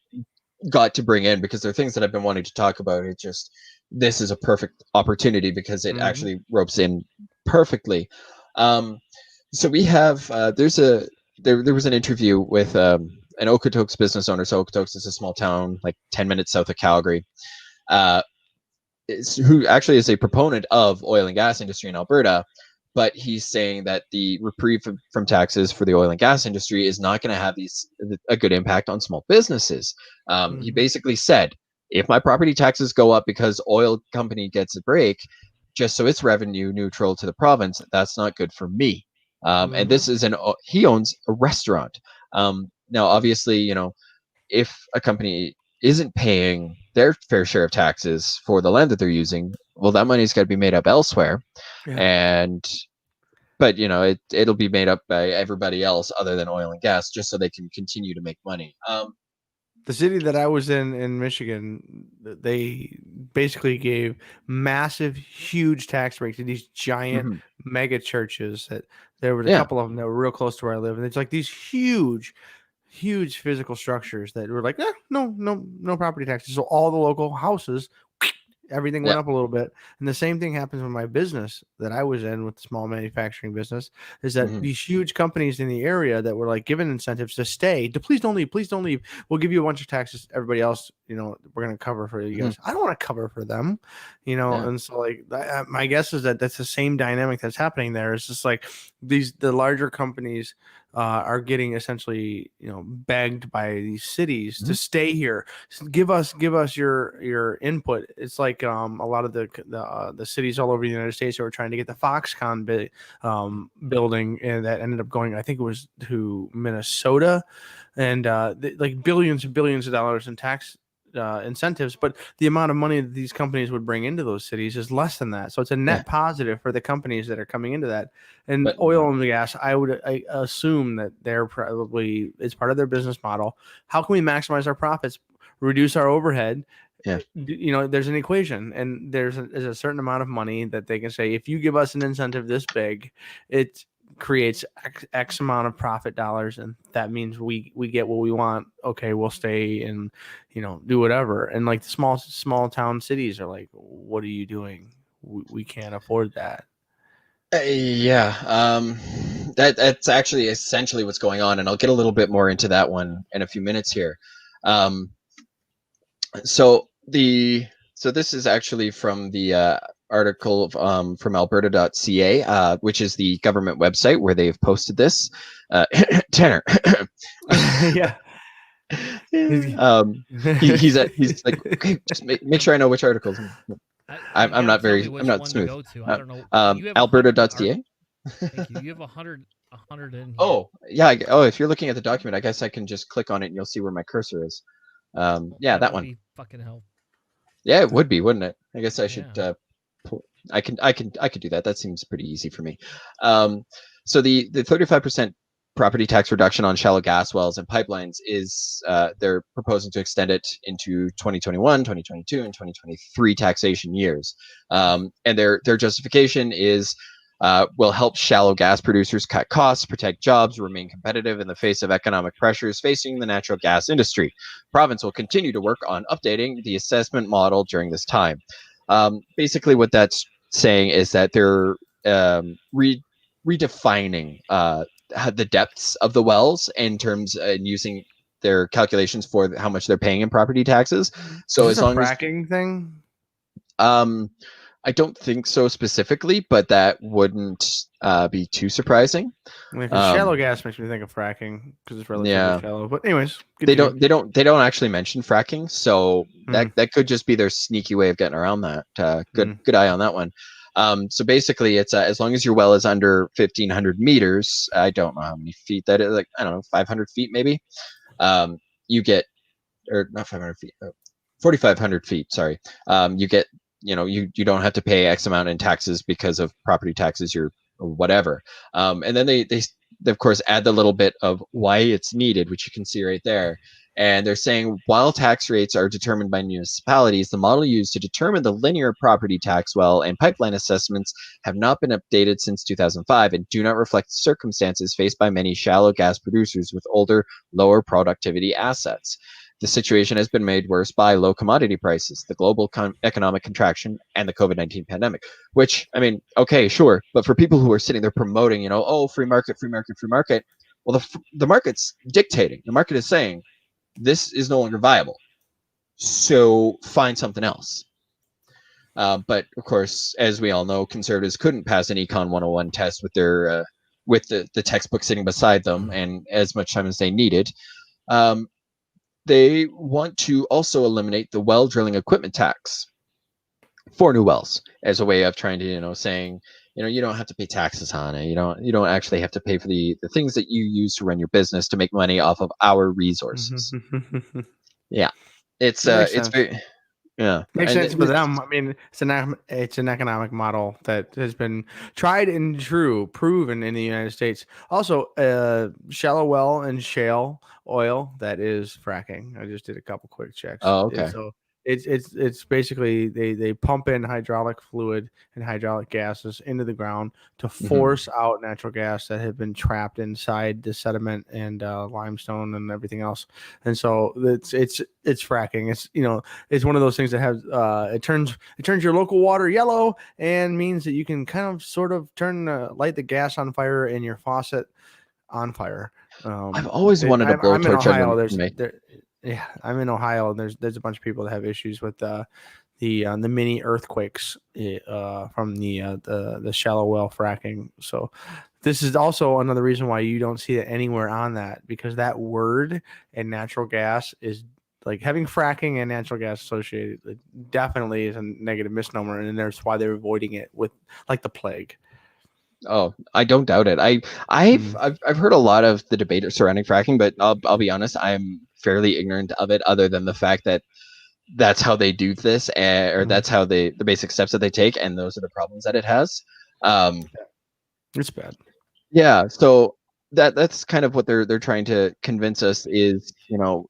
got to bring in because they're things that I've been wanting to talk about. It just, this is a perfect opportunity because it actually ropes in perfectly. So we have there was an interview with an Okotoks business owner. So Okotoks is a small town like 10 minutes south of Calgary, who actually is a proponent of oil and gas industry in Alberta. But he's saying that the reprieve from taxes for the oil and gas industry is not going to have a good impact on small businesses. He basically said, if my property taxes go up because oil company gets a break, just so it's revenue neutral to the province, that's not good for me. And this is he owns a restaurant. Now, obviously, if a company isn't paying their fair share of taxes for the land that they're using, well, that money's got to be made up elsewhere. Yeah. But it'll be made up by everybody else other than oil and gas, just so they can continue to make money. The city that I was in Michigan, they basically gave massive, huge tax breaks to these giant Mhm. mega churches. That there was a Yeah. couple of them that were real close to where I live, and it's like these huge physical structures that were like, no property taxes. So all the local houses, everything Yeah. went up a little bit. And the same thing happens with my business that I was in with the small manufacturing business, is that Mhm. these huge companies in the area that were like given incentives to stay, to please don't leave, please don't leave. We'll give you a bunch of taxes. Everybody else, we're going to cover for you Mhm. guys. I don't want to cover for them, Yeah. And so like my guess is that that's the same dynamic that's happening there. It's just like the larger companies are getting essentially begged by these cities to Mhm. stay here. Give us your input. It's like a lot of the cities all over the United States who are trying to get the Foxconn building, and that ended up going, I think it was to Minnesota, and like billions and billions of dollars in tax incentives, but the amount of money that these companies would bring into those cities is less than that. So it's a Yeah. net positive for the companies that are coming into that. And But oil and gas, I assume that they're probably, it's part of their business model. How can we maximize our profits, reduce our overhead? yeah. There's an equation, and there's a certain amount of money that they can say, if you give us an incentive this big, it creates X amount of profit dollars, and that means we get what we want. Okay, we'll stay and do whatever. And like the small town cities are like, what are you doing? We can't afford that. Yeah. That's actually essentially what's going on, and I'll get a little bit more into that one in a few minutes here. Um, so this is actually from the article from alberta.ca, which is the government website where they've posted this. Tanner. Yeah. He's like, okay, just make sure I know which articles. You I'm gotta not tell me I'm which not one to smooth. go to. I don't know. You have 100. Alberta.ca. Thank you. You have 100 in here. Oh yeah. Oh, if you're looking at the document, I guess I can just click on it and you'll see where my cursor is. Well, Yeah, that would one. be fucking help. Yeah, it would be, wouldn't it? I guess I should. Yeah. I could do that. That seems pretty easy for me. So the 35% property tax reduction on shallow gas wells and pipelines is they're proposing to extend it into 2021, 2022, and 2023 taxation years. And their justification is will help shallow gas producers cut costs, protect jobs, remain competitive in the face of economic pressures facing the natural gas industry. Province will continue to work on updating the assessment model during this time. Basically, what that's saying is that they're redefining the depths of the wells in terms and using their calculations for how much they're paying in property taxes. Is So this as a long as fracking thing? I don't think so specifically, but that wouldn't be too surprising. Because shallow gas makes me think of fracking because it's relatively Yeah, shallow. But anyways, they continue. don't actually mention fracking, so that could just be their sneaky way of getting around that. Good eye on that one. So basically, it's as long as your well is under 1,500 meters. I don't know how many feet that is. Like, I don't know, 500 feet maybe. You get, or not 500 feet, 4,500 feet. Sorry. You get, you don't have to pay X amount in taxes because of property taxes or whatever. And then they of course add the little bit of why it's needed, which you can see right there. And they're saying while tax rates are determined by municipalities, the model used to determine the linear property tax well and pipeline assessments have not been updated since 2005 and do not reflect the circumstances faced by many shallow gas producers with older, lower productivity assets. The situation has been made worse by low commodity prices, the global economic contraction, and the COVID-19 pandemic. Which, I mean, okay, sure, but for people who are sitting there promoting, oh, free market, free market, free market, well, the market's dictating. The market is saying this is no longer viable, so find something else. But of course, as we all know, conservatives couldn't pass an Econ 101 test with their with the textbook sitting beside them, and as much time as they needed. They want to also eliminate the well drilling equipment tax for new wells as a way of trying to, saying, you don't have to pay taxes on it. You don't actually have to pay for the things that you use to run your business to make money off of our resources. Yeah, it's That makes it's sense. very Yeah. Makes And sense for them. I mean, it's an economic model that has been tried and proven in the United States. Also, shallow well and shale oil, that is fracking. I just did a couple quick checks. Oh, okay. So it's basically they pump in hydraulic fluid and hydraulic gases into the ground to force out natural gas that had been trapped inside the sediment and limestone and everything else. And so it's fracking. It's it's one of those things that has it turns your local water yellow and means that you can kind of sort of light the gas on fire in your faucet on fire. I've always wanted a I'm in blowtorch Ohio. under. Yeah, I'm in Ohio, and there's a bunch of people that have issues with the mini earthquakes from the shallow well fracking. So this is also another reason why you don't see it anywhere on that, because that word and natural gas is like having fracking and natural gas associated. It definitely is a negative misnomer, and that's why they're avoiding it with like the plague. Oh, I don't doubt it. I've heard a lot of the debate surrounding fracking, but I'll be honest, I'm fairly ignorant of it, other than the fact that that's how they do this, or that's how the basic steps that they take, and those are the problems that it has. It's bad. Yeah, so that's kind of what they're trying to convince us is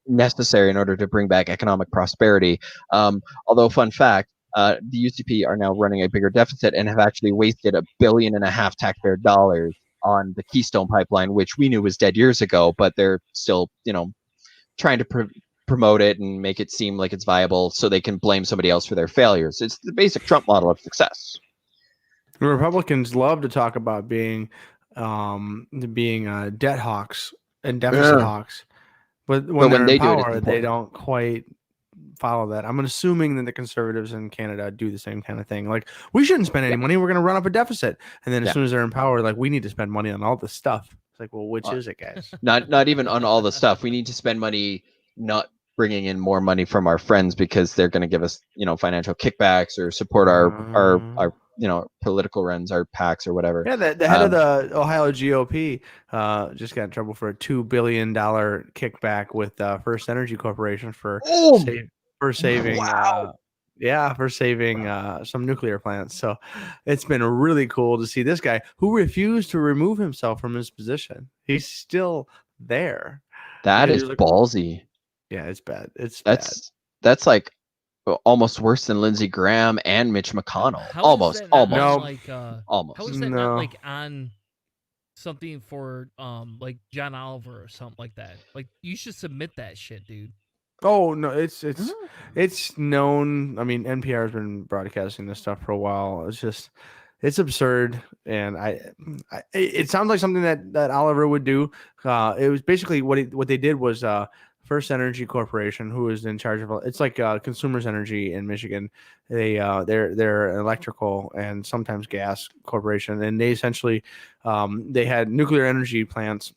necessary in order to bring back economic prosperity. Although, fun fact, the UCP are now running a bigger deficit and have actually wasted $1.5 billion taxpayer dollars on the Keystone Pipeline, which we knew was dead years ago, but they're still trying to promote it and make it seem like it's viable so they can blame somebody else for their failures. It's the basic Trump model of success. The Republicans love to talk about being debt hawks and deficit hawks, but when they're in power, they don't quite follow that. I'm assuming that the conservatives in Canada do the same kind of thing. Like, we shouldn't spend any money. We're going to run up a deficit. And then as soon as they're in power, like, we need to spend money on all this stuff. It's like, well, which is it, guys? Not even on all the stuff. We need to spend money not bringing in more money from our friends because they're going to give us, financial kickbacks or support our political runs, our PACs or whatever. Yeah, the head of the Ohio GOP just got in trouble for a $2 billion kickback with First Energy Corporation for saving some nuclear plants. So it's been really cool to see this guy who refused to remove himself from his position. He's still there. That is ballsy. Yeah, it's bad. That's like almost worse than Lindsey Graham and Mitch McConnell. Almost. How is that not like on something for like John Oliver or something like that? Like, you should submit that shit, dude. Oh no, it's known. I mean, NPR has been broadcasting this stuff for a while. It's absurd, and it sounds like something that Oliver would do. It was basically what they did was First Energy Corporation, who is in charge of it's like Consumers Energy in Michigan. They're electrical and sometimes gas corporation, and they essentially they had nuclear energy plants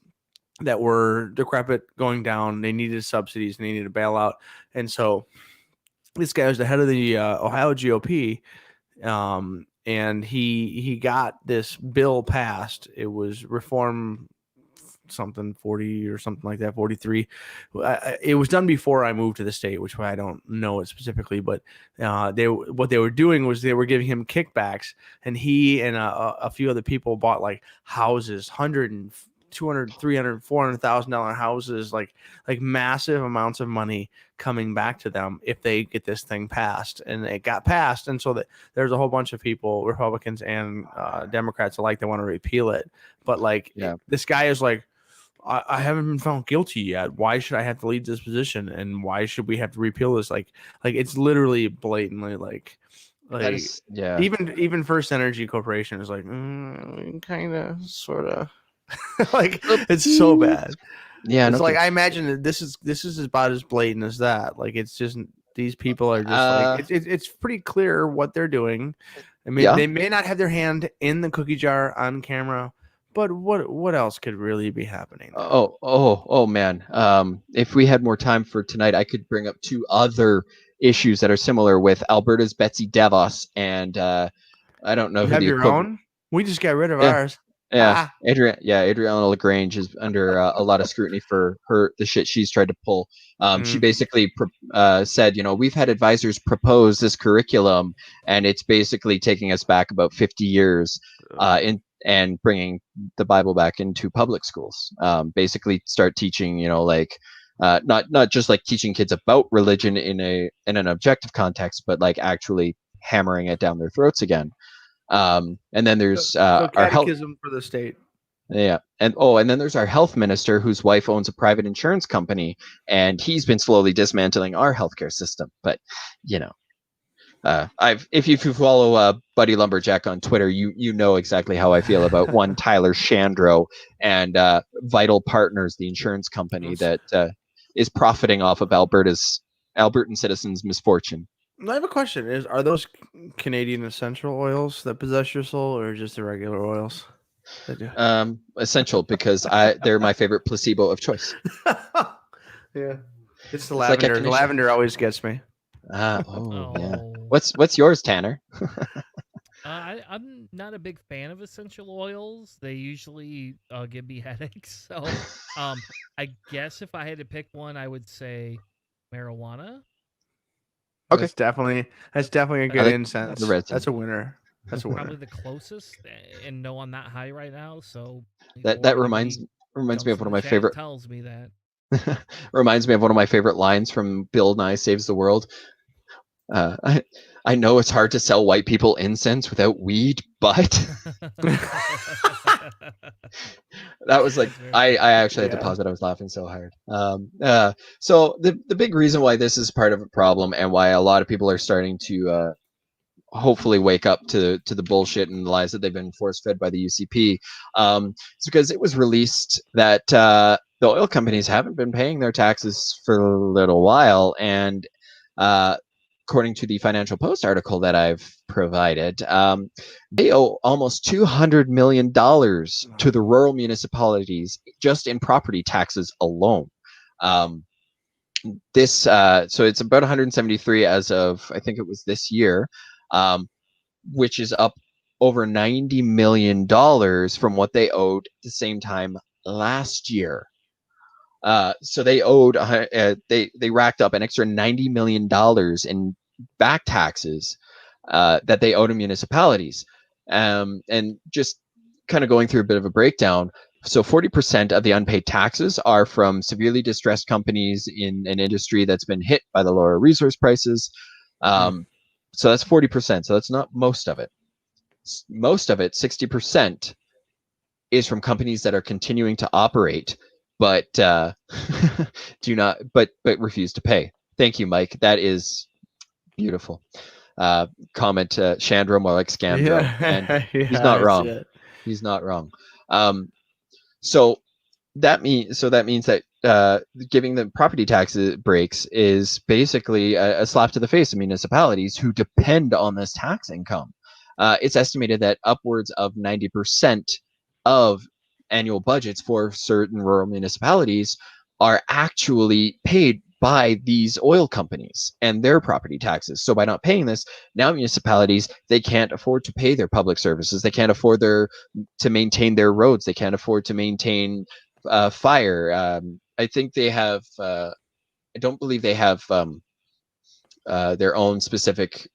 that were decrepit, going down. They needed subsidies, and they needed a bailout, and so this guy was the head of the Ohio GOP. And he got this bill passed. It was reform something 40 or something like that, 43. It was done before I moved to the state, which I don't know it specifically, but what they were doing was they were giving him kickbacks, and he and a few other people bought like houses, $100,000, $200,000, $300,000, $400,000 houses, like massive amounts of money coming back to them if they get this thing passed. And it got passed, and so that there's a whole bunch of people, Republicans and Democrats alike, that want to repeal it. But this guy is like, I haven't been found guilty yet. Why should I have to leave this position? And why should we have to repeal this? Like it's literally blatantly like even First Energy Corporation is like, kind of, sort of. Like, it's so bad. Yeah, it's like I imagine that this is about as blatant as that. Like, it's just these people are just like it's pretty clear what they're doing. I mean, they may not have their hand in the cookie jar on camera, but what else could really be happening? Oh man. If we had more time for tonight, I could bring up two other issues that are similar with Alberta's Betsy DeVos and I don't know. You have your own? We just got rid of ours. Yeah, Adriana Lagrange is under a lot of scrutiny for the shit she's tried to pull. She basically said, we've had advisors propose this curriculum, and it's basically taking us back about 50 years and bringing the Bible back into public schools. Basically, start teaching, not just like teaching kids about religion in an objective context, but like actually hammering it down their throats again. And then there's so our health. catechism for the state. Yeah, and then there's our health minister, whose wife owns a private insurance company, and he's been slowly dismantling our healthcare system. But if you follow Buddy Lumberjack on Twitter, you know exactly how I feel about one Tyler Shandro and Vital Partners, the insurance company that is profiting off of Albertan citizens' misfortune. I have a question: are those Canadian essential oils that possess your soul, or just the regular oils? Essential, because they're my favorite placebo of choice. Yeah, it's the lavender. The lavender always gets me. Yeah. What's yours, Tanner? I'm not a big fan of essential oils. They usually give me headaches. So, I guess if I had to pick one, I would say marijuana. Okay, that's definitely a good incense. That's a winner. That's a winner. Probably the closest, and no, I'm not high right now. So that reminds me of one of my favorite. Tells me that. Reminds me of one of my favorite lines from Bill Nye Saves the World. I know it's hard to sell white people incense without weed, but that was like I actually had to pause it. I was laughing so hard. So the big reason why this is part of a problem, and why a lot of people are starting to hopefully wake up to the bullshit and the lies that they've been force fed by the UCP, is because it was released that the oil companies haven't been paying their taxes for a little while, and according to the Financial Post article that I've provided, they owe almost $200 million to the rural municipalities just in property taxes alone. So it's about 173 as of, I think it was this year, which is up over $90 million from what they owed the same time last year. So they owed they racked up an extra $90 million in back taxes that they owe to municipalities, and just kind of going through a bit of a breakdown. So 40% of the unpaid taxes are from severely distressed companies in an industry that's been hit by the lower resource prices. So that's 40%. So that's not most of it. Most of it, 60%, is from companies that are continuing to operate but refuse to pay. Thank you, Mike. That is beautiful. Comment Chandra, more like Scandro. And he's not wrong. He's not wrong. So that means that giving the property tax breaks is basically a slap to the face of municipalities who depend on this tax income. It's estimated that upwards of 90% of annual budgets for certain rural municipalities are actually paid by these oil companies and their property taxes. So by not paying this, now municipalities, they can't afford to pay their public services. They can't afford to maintain their roads. They can't afford to maintain fire. I think they have, I don't believe they have their own specific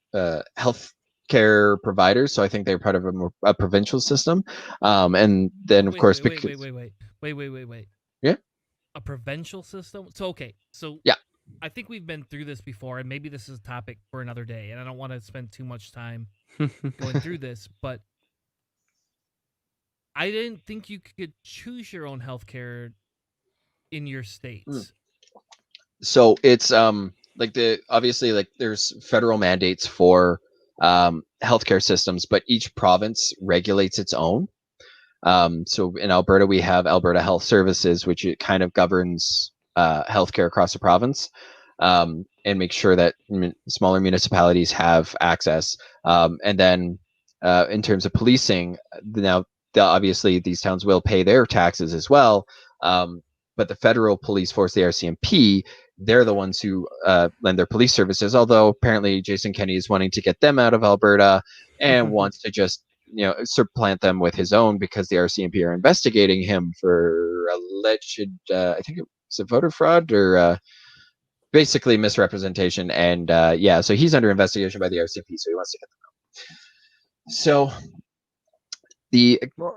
health care providers, so I think they're part of a provincial system, and then of course wait. Yeah, a provincial system. So okay, so yeah, I think we've been through this before, and maybe this is a topic for another day, and I don't want to spend too much time going through this, but I didn't think you could choose your own healthcare in your states. So it's obviously there's federal mandates for healthcare systems, but each province regulates its own. So in Alberta, we have Alberta Health Services, which it kind of governs healthcare across the province, and makes sure that smaller municipalities have access. And then in terms of policing, now obviously these towns will pay their taxes as well, but the federal police force, the RCMP, they're the ones who lend their police services, although apparently Jason Kenney is wanting to get them out of Alberta and wants to just supplant them with his own because the RCMP are investigating him for alleged, I think it was a voter fraud or basically misrepresentation. And so he's under investigation by the RCMP, so he wants to get them out. So the well,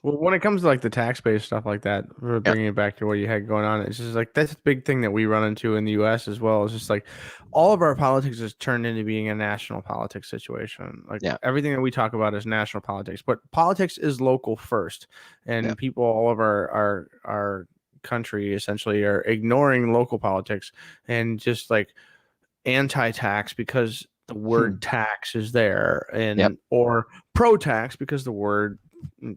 when it comes to like the tax-based stuff like that, we're bringing it back to what you had going on. It's just like that's a big thing that we run into in the U.S. as well. It's just like all of our politics has turned into being a national politics situation. Like everything that we talk about is national politics, but politics is local first, and people all over our country essentially are ignoring local politics and just like anti-tax because the word tax is there, and or pro-tax because the word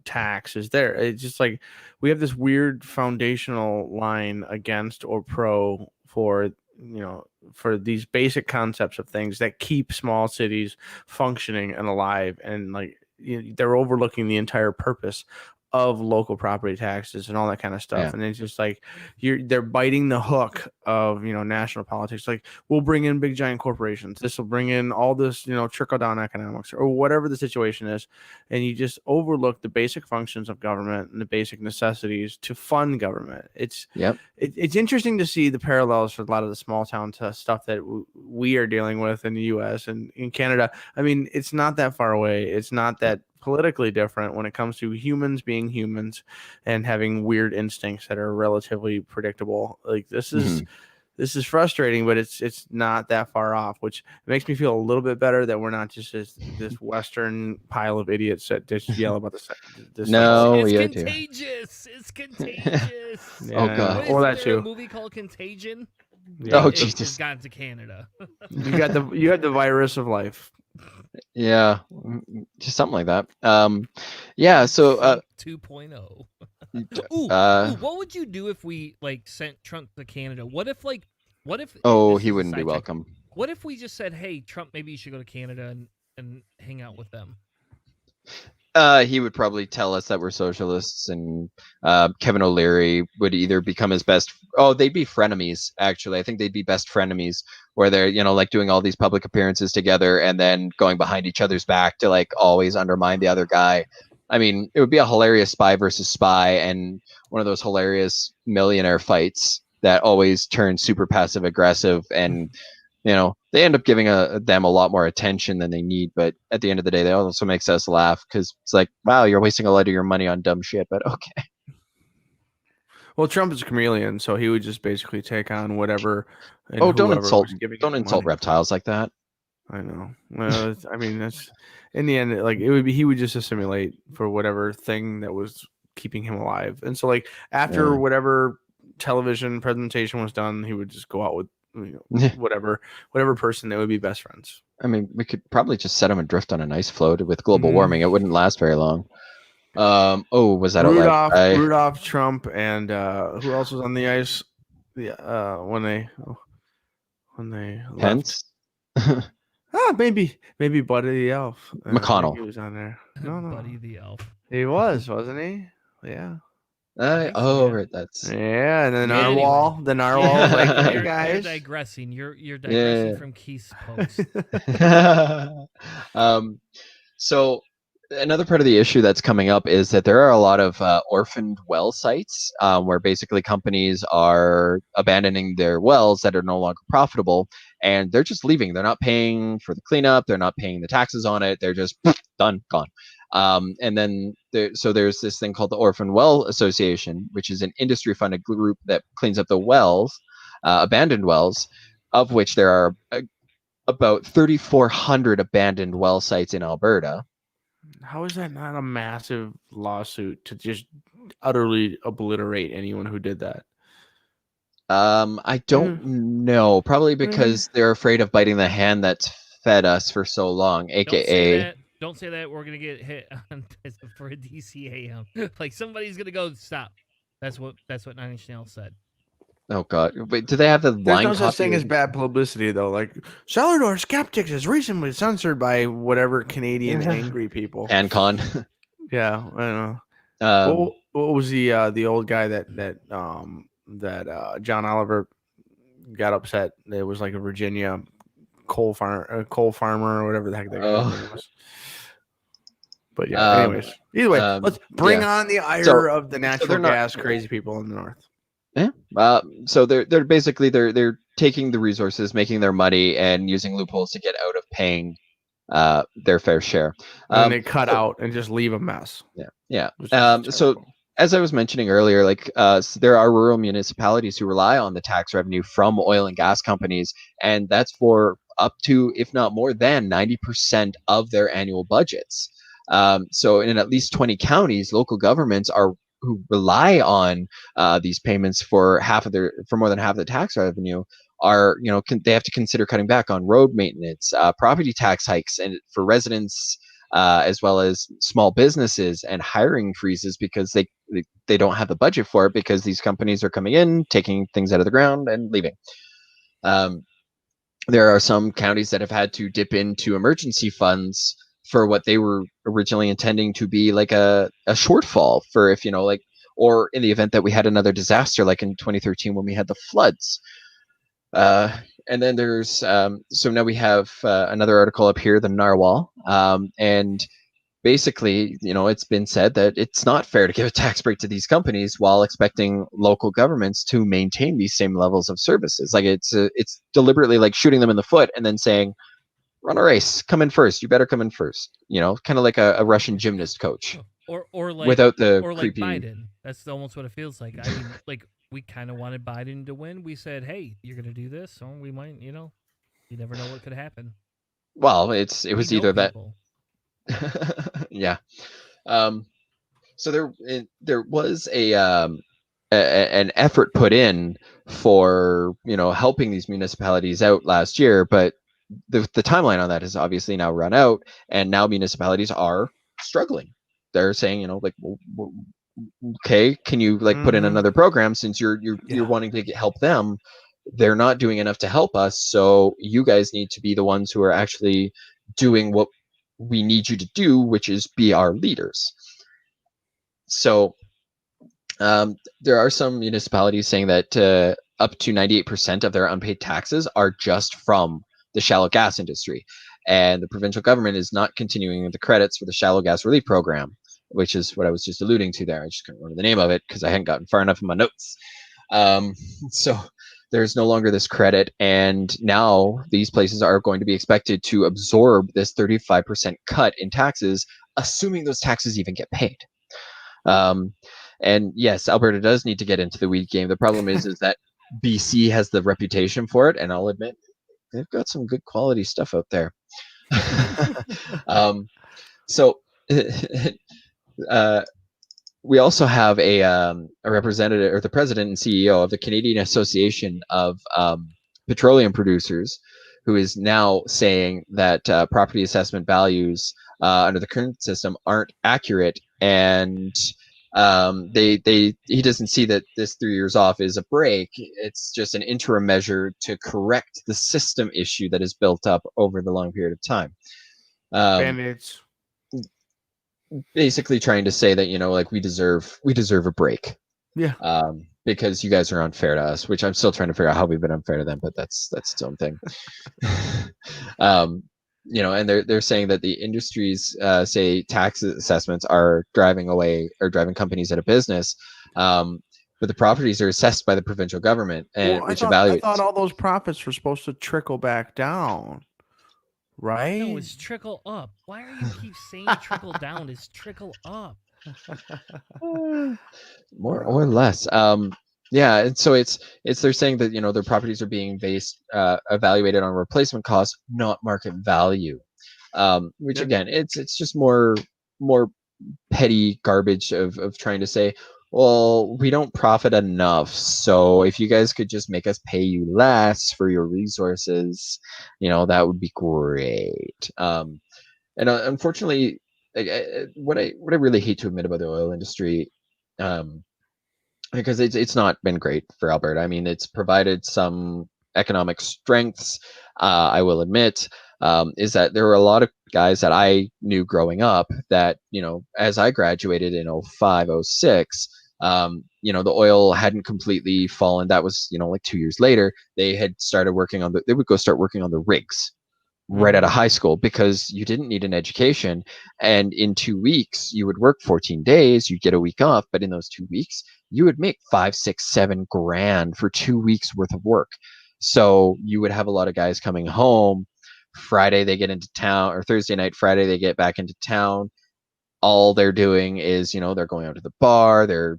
tax is there. It's just like we have this weird foundational line against or pro for for these basic concepts of things that keep small cities functioning and alive, and like they're overlooking the entire purpose of local property taxes and all that kind of stuff. And it's just like they're biting the hook of national politics. Like, we'll bring in big giant corporations, this will bring in all this trickle down economics or whatever the situation is, and you just overlook the basic functions of government and the basic necessities to fund government. It's interesting to see the parallels for a lot of the small town stuff that we are dealing with in the US and in Canada. I mean, it's not that far away. It's not that politically different when it comes to humans being humans and having weird instincts that are relatively predictable. Like this is frustrating, but it's not that far off, which makes me feel a little bit better that we're not just this Western pile of idiots that just yell about this. No, it's contagious. It's contagious. Oh god. Well, that's a movie called Contagion. Oh Jesus! It's gone to Canada. you got the virus of life. Yeah, just something like that. So 2.0. Ooh, what would you do if we sent Trump to Canada? What if he wouldn't be welcome. What if we just said, hey, Trump, maybe you should go to Canada and hang out with them? He would probably tell us that we're socialists, and Kevin O'Leary would either become his best. Oh, they'd be frenemies. Actually, I think they'd be best frenemies, where they're doing all these public appearances together and then going behind each other's back to always undermine the other guy. I mean, it would be a hilarious spy versus spy, and one of those hilarious millionaire fights that always turn super passive aggressive, and they end up giving them a lot more attention than they need. But at the end of the day, that also makes us laugh because it's like, wow, you're wasting a lot of your money on dumb shit, but okay. Well, Trump is a chameleon, so he would just basically take on whatever. Don't insult reptiles like that. I know. Well, I mean, that's in the end, he would just assimilate for whatever thing that was keeping him alive. And so after whatever television presentation was done, he would just go out with whatever person that would be best friends. I mean, we could probably just set him adrift on an ice float. With global warming, it wouldn't last very long. Was that Rudolph, Trump, and who else was on the ice? When they Pence. Maybe Buddy the Elf. McConnell. He was on there. No, Buddy the Elf. He wasn't he? Yeah. That's and then narwhal. The narwhal was like, hey guys, you're digressing. You're digressing from Keith's post. So another part of the issue that's coming up is that there are a lot of orphaned well sites where basically companies are abandoning their wells that are no longer profitable, and they're just leaving. They're not paying for the cleanup. They're not paying the taxes on it. They're just done, gone. And then there's this thing called the Orphan Well Association, which is an industry-funded group that cleans up the wells, abandoned wells, of which there are about 3,400 abandoned well sites in Alberta. How is that not a massive lawsuit to just utterly obliterate anyone who did that? I don't know. Probably because they're afraid of biting the hand that's fed us for so long, aka. Don't say that. We're gonna get hit on for a DCAM. Somebody's gonna go stop. That's what Nine Inch Nails said. Oh God! Wait, do they have the line? There's no such thing as bad publicity, though. Cellar Door Skeptics is recently censored by whatever Canadian angry people. Ancon. Yeah, I know. What was the old guy that John Oliver got upset? It was like a Virginia coal farmer or whatever the heck that guy was. But yeah, anyways, either way, let's bring yeah. on the ire So- of the natural they're not- gas crazy people in the north. Yeah. So they're basically they're taking the resources, making their money, and using loopholes to get out of paying their fair share. And then they cut out and just leave a mess. Yeah. Which is So terrible. as I was mentioning earlier, like there are rural municipalities who rely on the tax revenue from oil and gas companies, and that's for up to, if not more than, 90% of their annual budgets. So in at least 20 counties, local governments are who rely on these payments for more than half of the tax revenue are, they have to consider cutting back on road maintenance, property tax hikes, and for residents as well as small businesses, and hiring freezes because they don't have the budget for it because these companies are coming in, taking things out of the ground and leaving. There are some counties that have had to dip into emergency funds for what they were originally intending to be like a shortfall for, if or in the event that we had another disaster like in 2013 when we had the floods. And then there's so now we have another article up here, the narwhal, and basically, it's been said that it's not fair to give a tax break to these companies while expecting local governments to maintain these same levels of services. Like it's deliberately like shooting them in the foot and then saying, run a race, come in first, you better come in first, kind of like a Russian gymnast coach. Or like without the or creepy like Biden. That's almost what it feels like. I mean, like we kind of wanted Biden to win. We said, "Hey, you're gonna do this, so we might, you never know what could happen." Well, it We was know either that people. yeah. So there was an effort put in for helping these municipalities out last year, but the timeline on that has obviously now run out, and now municipalities are struggling. They're saying, like, well, okay, can you like put in another program since you're wanting to help them? They're not doing enough to help us, so you guys need to be the ones who are actually doing what we need you to do, which is be our leaders. So there are some municipalities saying that up to 98% of their unpaid taxes are just from the shallow gas industry, and the provincial government is not continuing the credits for the shallow gas relief program, which is what I was just alluding to there. I just couldn't remember the name of it because I hadn't gotten far enough in my notes. So there's no longer this credit, and now these places are going to be expected to absorb this 35% cut in taxes, assuming those taxes even get paid. And yes, Alberta does need to get into the weed game. The problem is that BC has the reputation for it, and I'll admit they've got some good quality stuff out there. So we also have a representative, or the president and CEO of the Canadian Association of Petroleum Producers, who is now saying that property assessment values under the current system aren't accurate, and he doesn't see that this 3 years off is a break. It's just an interim measure to correct the system issue that is built up over the long period of time. Band-aids. Basically trying to say that, like we deserve a break. Yeah. Because you guys are unfair to us, which I'm still trying to figure out how we've been unfair to them, but that's its own thing. And they're saying that the industries say tax assessments are driving companies out of business. But the properties are assessed by the provincial government, and which evaluates. I thought all those profits were supposed to trickle back down, right? No, it's trickle up. Why are you keep saying trickle down? It's trickle up. More or less. Yeah, and so it's they're saying that their properties are being evaluated on replacement cost, not market value. Which again, it's just more petty garbage of trying to say, well, we don't profit enough, so if you guys could just make us pay you less for your resources, that would be great. And unfortunately, what I really hate to admit about the oil industry, because it's not been great for Alberta. I mean, it's provided some economic strengths, I will admit, is that there were a lot of guys that I knew growing up that, as I graduated in 05, 06, the oil hadn't completely fallen. That was, like 2 years later, they had started working on they would go start working on the rigs. right out of high school, because you didn't need an education. And in 2 weeks, you would work 14 days, you'd get a week off. But in those 2 weeks, you would make 5, 6, 7 grand for 2 weeks worth of work. So you would have a lot of guys coming home. Friday, they get into town, or Thursday night, Friday, they get back into town. All they're doing is, they're going out to the bar, they're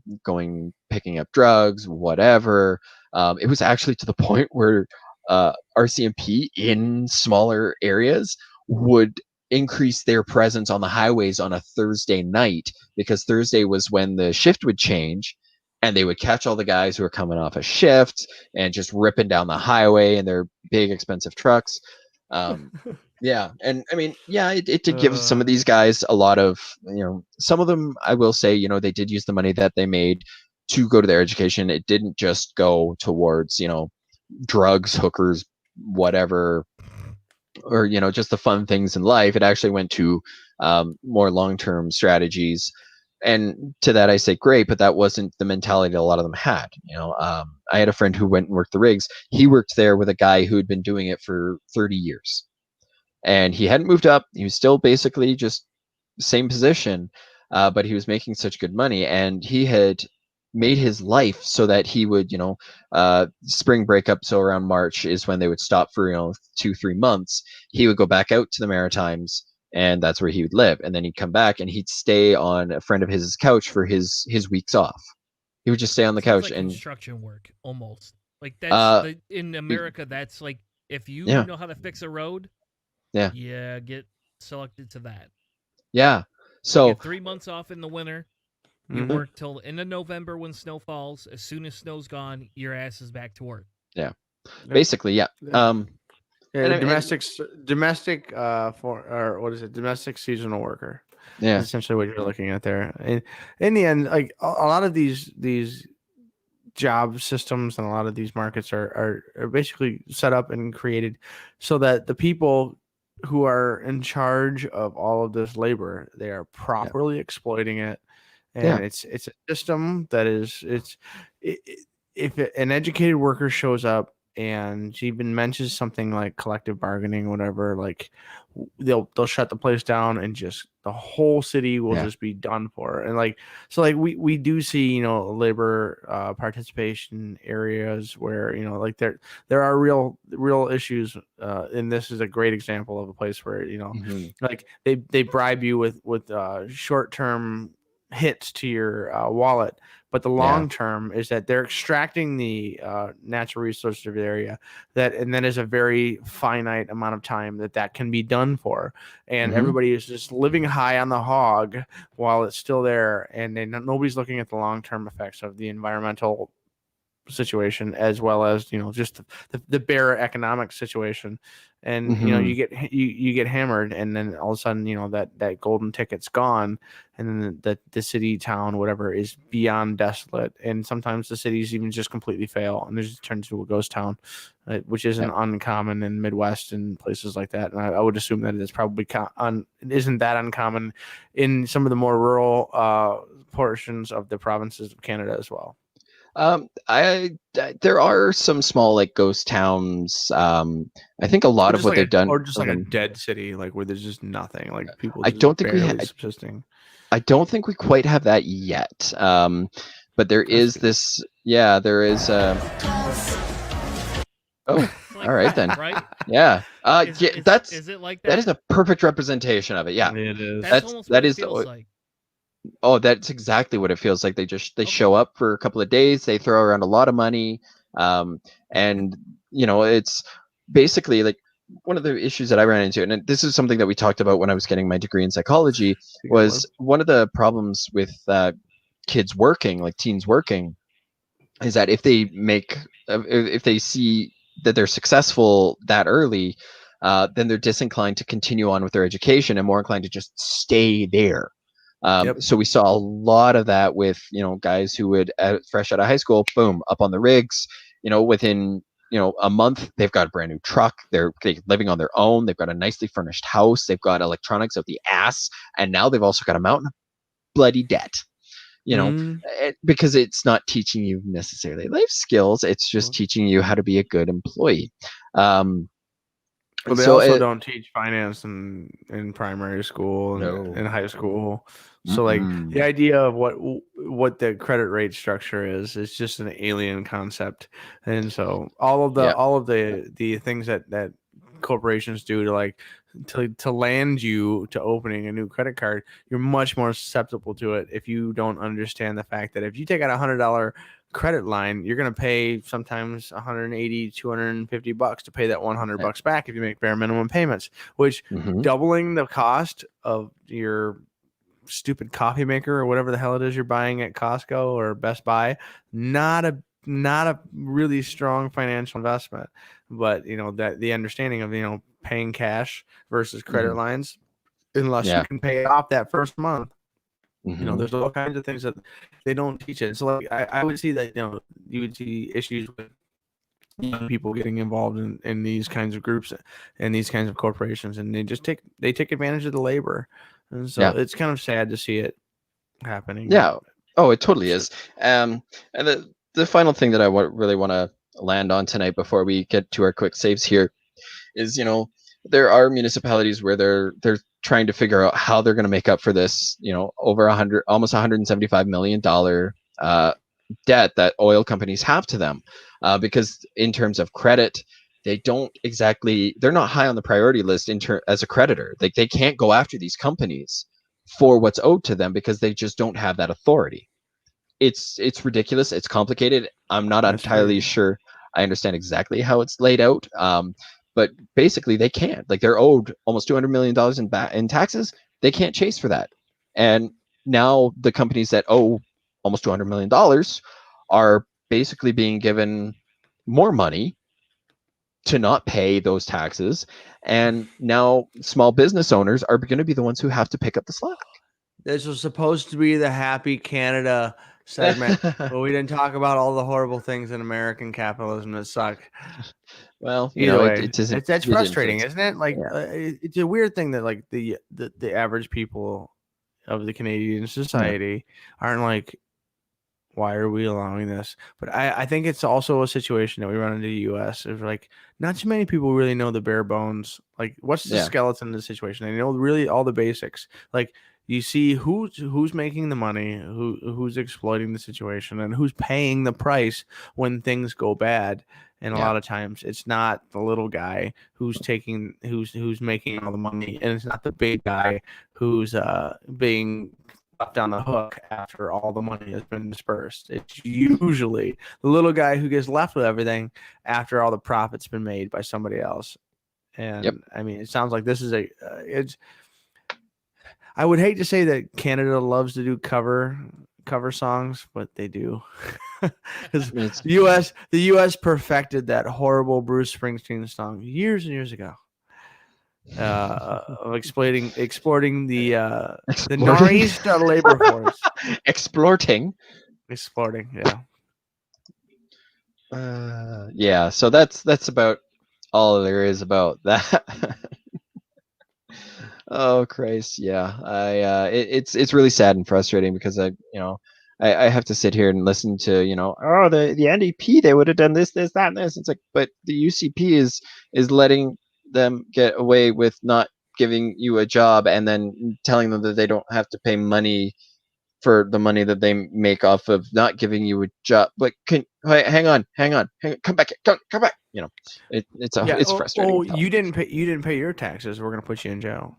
picking up drugs, whatever. It was actually to the point where RCMP in smaller areas would increase their presence on the highways on a Thursday night, because Thursday was when the shift would change, and they would catch all the guys who are coming off a shift and just ripping down the highway in their big expensive trucks. Yeah, and I mean, yeah, it did give some of these guys a lot of, some of them, I will say, they did use the money that they made to go to their education. It didn't just go towards, drugs, hookers, whatever, or, just the fun things in life. It actually went to more long-term strategies. And to that I say great, but that wasn't the mentality that a lot of them had. I had a friend who went and worked the rigs. He worked there with a guy who had been doing it for 30 years. And he hadn't moved up. He was still basically just same position, but he was making such good money, and he had made his life so that he would, spring breakup. So around March is when they would stop for 2-3 months. He would go back out to the Maritimes, and that's where he would live. And then he'd come back, and he'd stay on a friend of his couch for his weeks off. He would just stay on the couch like and construction work almost. Like that's in America. That's like if you know how to fix a road. Yeah, get selected to that. Yeah. So you get 3 months off in the winter. You work till end of November when snow falls. As soon as snow's gone, your ass is back to work. Yeah. Basically, yeah. Domestic seasonal worker. Yeah. That's essentially what you're looking at there. And in the end, like a lot of these job systems and a lot of these markets are basically set up and created so that the people who are in charge of all of this labor, they are properly exploiting it. And it's a system that is if an educated worker shows up and she even mentions something like collective bargaining, whatever, like they'll shut the place down, and just the whole city will just be done for. And we do see labor participation areas where there are real issues, and this is a great example of a place where like they bribe you with short-term hits to your wallet, but the long term is that they're extracting the natural resources of the area, and then is a very finite amount of time that can be done for, and everybody is just living high on the hog while it's still there, and nobody's looking at the long term effects of the environmental situation, as well as just the bare economic situation. And you get hammered, and then all of a sudden that golden ticket's gone, and then the city, town, whatever, is beyond desolate. And sometimes the cities even just completely fail, and it just turns into a ghost town, which isn't uncommon in Midwest and places like that. And I would assume that it is probably it isn't that uncommon in some of the more rural portions of the provinces of Canada as well. There are some small like ghost towns. I think a lot of what they've done, or just like a dead city, like where there's just nothing, like people. I don't think subsisting. I don't think we quite have that yet. But there is this. Yeah, there is. Oh, all right then. Right? Yeah. Is it like that? That is a perfect representation of it. Yeah, it is. That's almost what it feels like. Oh, that's exactly what it feels like. They show up for a couple of days, they throw around a lot of money, and it's basically like one of the issues that I ran into, and this is something that we talked about when I was getting my degree in psychology, was one of the problems with kids working, like teens working, is that if they see that they're successful that early, then they're disinclined to continue on with their education and more inclined to just stay there. So we saw a lot of that with guys who would fresh out of high school, boom, up on the rigs, within a month they've got a brand new truck, they're living on their own, they've got a nicely furnished house, they've got electronics out the ass, and now they've also got a mountain of bloody debt, because it's not teaching you necessarily life skills, it's just teaching you how to be a good employee. Well, they So also it, don't teach finance in primary school and no. in high school. So like Mm-mm. the idea of what the credit rate structure is just an alien concept. And so Yeah. all of the things that corporations do to like to land you to opening a new credit card, you're much more susceptible to it if you don't understand the fact that if you take out $100 credit line, you're going to pay sometimes 180, 250 bucks to pay that 100 Yeah. bucks back if you make bare minimum payments, which Mhm. doubling the cost of your stupid coffee maker or whatever the hell it is you're buying at Costco or Best Buy, not a really strong financial investment. But that the understanding of paying cash versus credit Mhm. lines, unless you Yeah. can pay it off that first month. Mhm. There's all kinds of things that they don't teach it. So like I would see that you would see issues with young people getting involved in these kinds of groups and these kinds of corporations, and they take advantage of the labor, and so Yeah. it's kind of sad to see it happening. Yeah. Oh, it totally So, is. And the final thing that I really want to land on tonight before we get to our quick saves here is, there are municipalities where they're trying to figure out how they're going to make up for this, over 100, almost $175 million debt that oil companies have to them, because in terms of credit, they're not high on the priority list as a creditor. They can't go after these companies for what's owed to them because they just don't have that authority. It's ridiculous. It's complicated. I'm not that's entirely true. sure I understand exactly how it's laid out. But basically, they can't. Like, they're owed almost $200 million in taxes. They can't chase for that. And now the companies that owe almost $200 million are basically being given more money to not pay those taxes. And now small business owners are going to be the ones who have to pick up the slack. This was supposed to be the Happy Canada segment, but we didn't talk about all the horrible things in American capitalism that suck. Well, Either way, it isn't. that's It frustrating, influences. isn't it? Like, Yeah. it's a weird thing that like the average people of the Canadian Yeah. society aren't like, why are we allowing this? But I think it's also a situation that we run into the U.S. is like not too many people really know the bare bones. Like, what's the Yeah. skeleton of the situation? They know really all the basics. Like, you see who's making the money, who's exploiting the situation, and who's paying the price when things go bad. And a Yeah. lot of times it's not the little guy who's making all the money, and it's not the big guy who's being left on the hook after all the money has been dispersed. It's usually the little guy who gets left with everything after all the profit's been made by somebody else. And Yep. I mean, it sounds like this is it's. I would hate to say that Canada loves to do cover songs, but they do. Because It's the U.S. perfected that horrible Bruce Springsteen song years and years ago. Of exploiting the exploding. northeast labor force. Explorting. Exploding, yeah. Yeah. So that's about all there is about that. Oh Christ, yeah. It's really sad and frustrating because I have to sit here and listen to the NDP, they would have done this that and this. It's like, but the UCP is letting them get away with not giving you a job and then telling them that they don't have to pay money for the money that they make off of not giving you a job. But hang on, come back, come back. It's frustrating. Oh, you didn't pay your taxes. We're gonna put you in jail.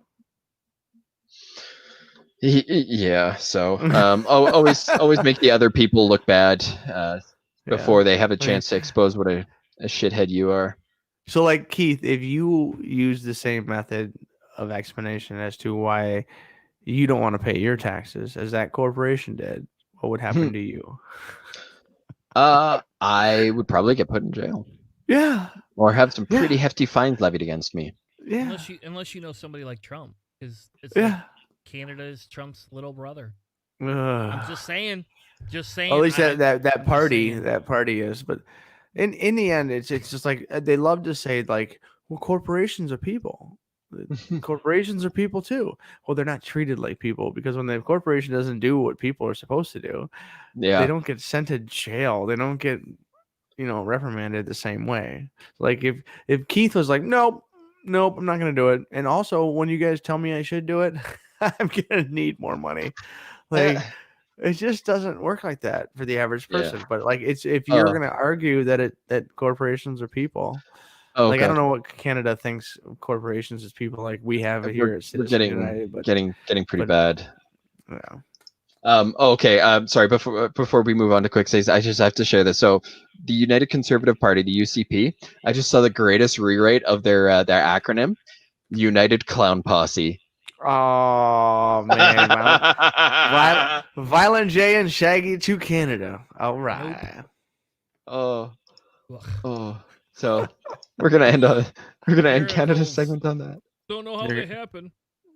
Yeah, so always make the other people look bad before they have a chance to expose what a shithead you are. So, like, Keith, if you use the same method of explanation as to why you don't want to pay your taxes as that corporation did, what would happen to you? I would probably get put in jail. Yeah. Or have some pretty hefty fines levied against me. Yeah. Unless you know somebody like Trump, because it's Yeah. like Canada is Trump's little brother. I'm just saying. At least that party is, but in the end, it's just like they love to say like, well, corporations are people. Corporations are people too. Well, they're not treated like people because when the corporation doesn't do what people are supposed to do, they don't get sent to jail. They don't get reprimanded the same way. Like if Keith was like, nope, nope, I'm not gonna do it. And also, when you guys tell me I should do it, I'm gonna need more money. Like, it just doesn't work like that for the average Yeah. person. But like, it's if you're Oh. gonna argue that corporations are people, Oh like I god. don't know what Canada thinks of corporations as people. Like we have it here We're at Citizens United, but getting pretty but bad. yeah. Okay. Sorry. Before we move on to quick saves, I just have to share this. So, the United Conservative Party, the UCP, I just saw the greatest rewrite of their acronym, United Clown Posse. Oh man, Violent J and Shaggy to Canada. All right. Oh. Ugh. Oh. So we're gonna end Canada's Miracles. segment on that. Don't know how You're- they happen.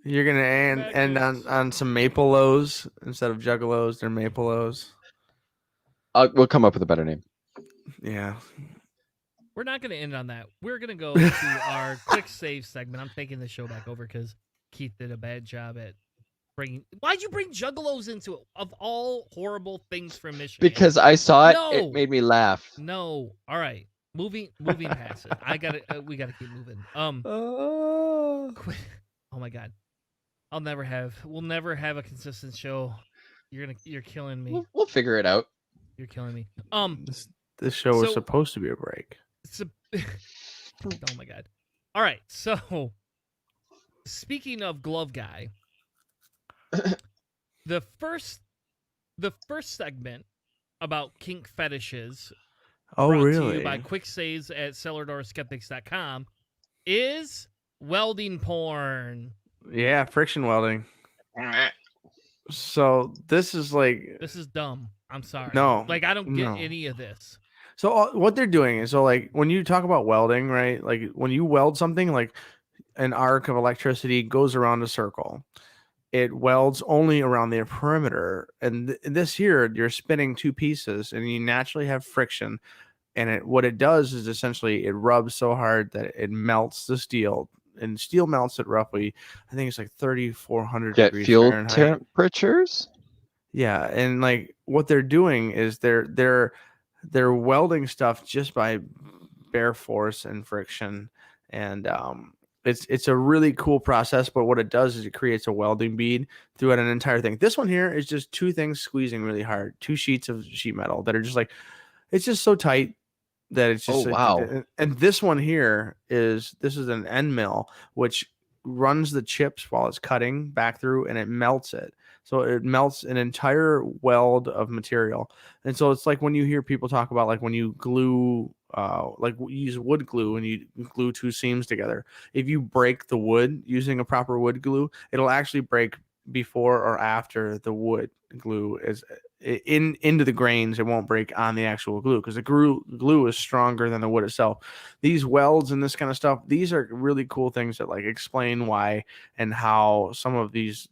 You're gonna end on some Maple-Os instead of Juggalos. They're Maple-Os. We'll come up with a better name. Yeah. We're not going to end on that. We're going to go to our quick save segment. I'm taking the show back over because Keith did a bad job at bringing. Why'd you bring Juggalos into it? Of all horrible things from Michigan. Because I saw it, No. it made me laugh. No. All right. Moving past it. We gotta keep moving. Oh my god. We'll never have a consistent show. You're killing me. We'll figure it out. You're killing me. This show was So- supposed to be a break. Oh my god. All right. So speaking of glove guy, the first segment about kink fetishes Oh, brought to really? you by quick saves at cellardoorskeptics.com is welding porn. Yeah, friction welding. So this is like This is dumb. I'm sorry. No, Like, I don't get no. any of this. So what they're doing is, so like when you talk about welding, right? Like when you weld something, like an arc of electricity goes around a circle. It welds only around the perimeter, and this here you're spinning two pieces, and you naturally have friction. And what it does is essentially it rubs so hard that it melts the steel, and steel melts at roughly, I think it's like 3,400 Get degrees fuel Fahrenheit. temperatures. Yeah, and like what they're doing is they're welding stuff just by bare force and friction, and it's a really cool process. But what it does is it creates a welding bead throughout an entire thing. This one here is just two things squeezing really hard, two sheets of sheet metal that are just like, it's just so tight that it's just wow. And this one here is an end mill which runs the chips while it's cutting back through, and it melts it. So it melts an entire weld of material. And so it's like when you hear people talk about like when you glue, like you use wood glue and you glue two seams together. If you break the wood using a proper wood glue, it'll actually break before or after the wood glue is into the grains. It won't break on the actual glue because the glue is stronger than the wood itself. These welds and this kind of stuff, these are really cool things that like explain why and how some of these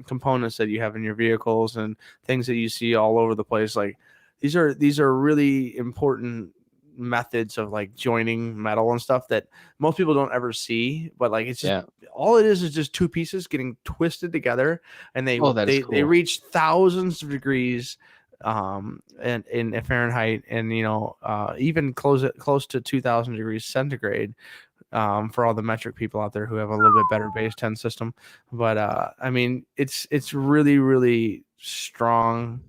components that you have in your vehicles and things that you see all over the place, like these are really important methods of like joining metal and stuff that most people don't ever see. But like it's just all it is just two pieces getting twisted together, and they reach thousands of degrees and in Fahrenheit, and even close to 2,000 degrees centigrade for all the metric people out there who have a little bit better base 10 system. But I mean it's really, really strong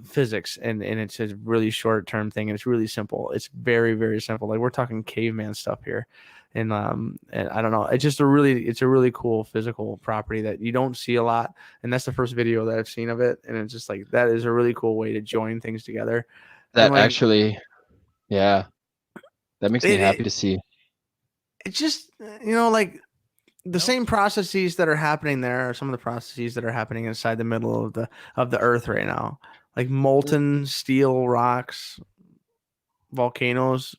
physics, and it's a really short-term thing, and it's really simple. It's very, very simple. Like we're talking caveman stuff here, and I don't know, it's a really cool physical property that you don't see a lot, and that's the first video that I've seen of it, and it's just like that is a really cool way to join things together. That like, actually, that makes me happy to see. It's just like the same processes that are happening there are some of the processes that are happening inside the middle of the earth right now, like molten steel rocks, volcanoes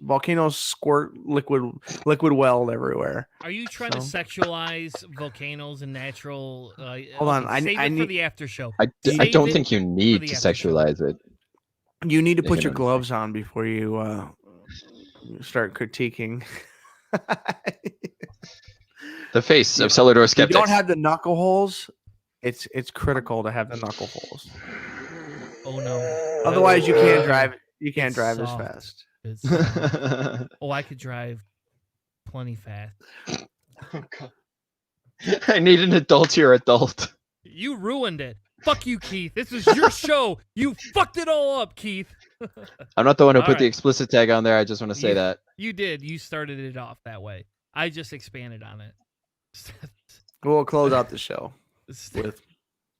squirt liquid weld everywhere. Are you trying to sexualize volcanoes and natural? Hold on, save I it need for the after show. I don't think you need to sexualize it. You need to put your gloves on before you start critiquing. The face of Cellar Door Skeptics. You don't have the knuckle holes. It's critical to have the knuckle holes. Oh no! Otherwise, you can't drive. You can't drive as soft. fast. I could drive plenty fast. Oh, God. I need an adult here, adult. You ruined it. Fuck you, Keith. This is your show. You fucked it all up, Keith. I'm not the one who All put the right. explicit tag on there. I just want to say that. You did. You started it off that way. I just expanded on it. We'll close out the show with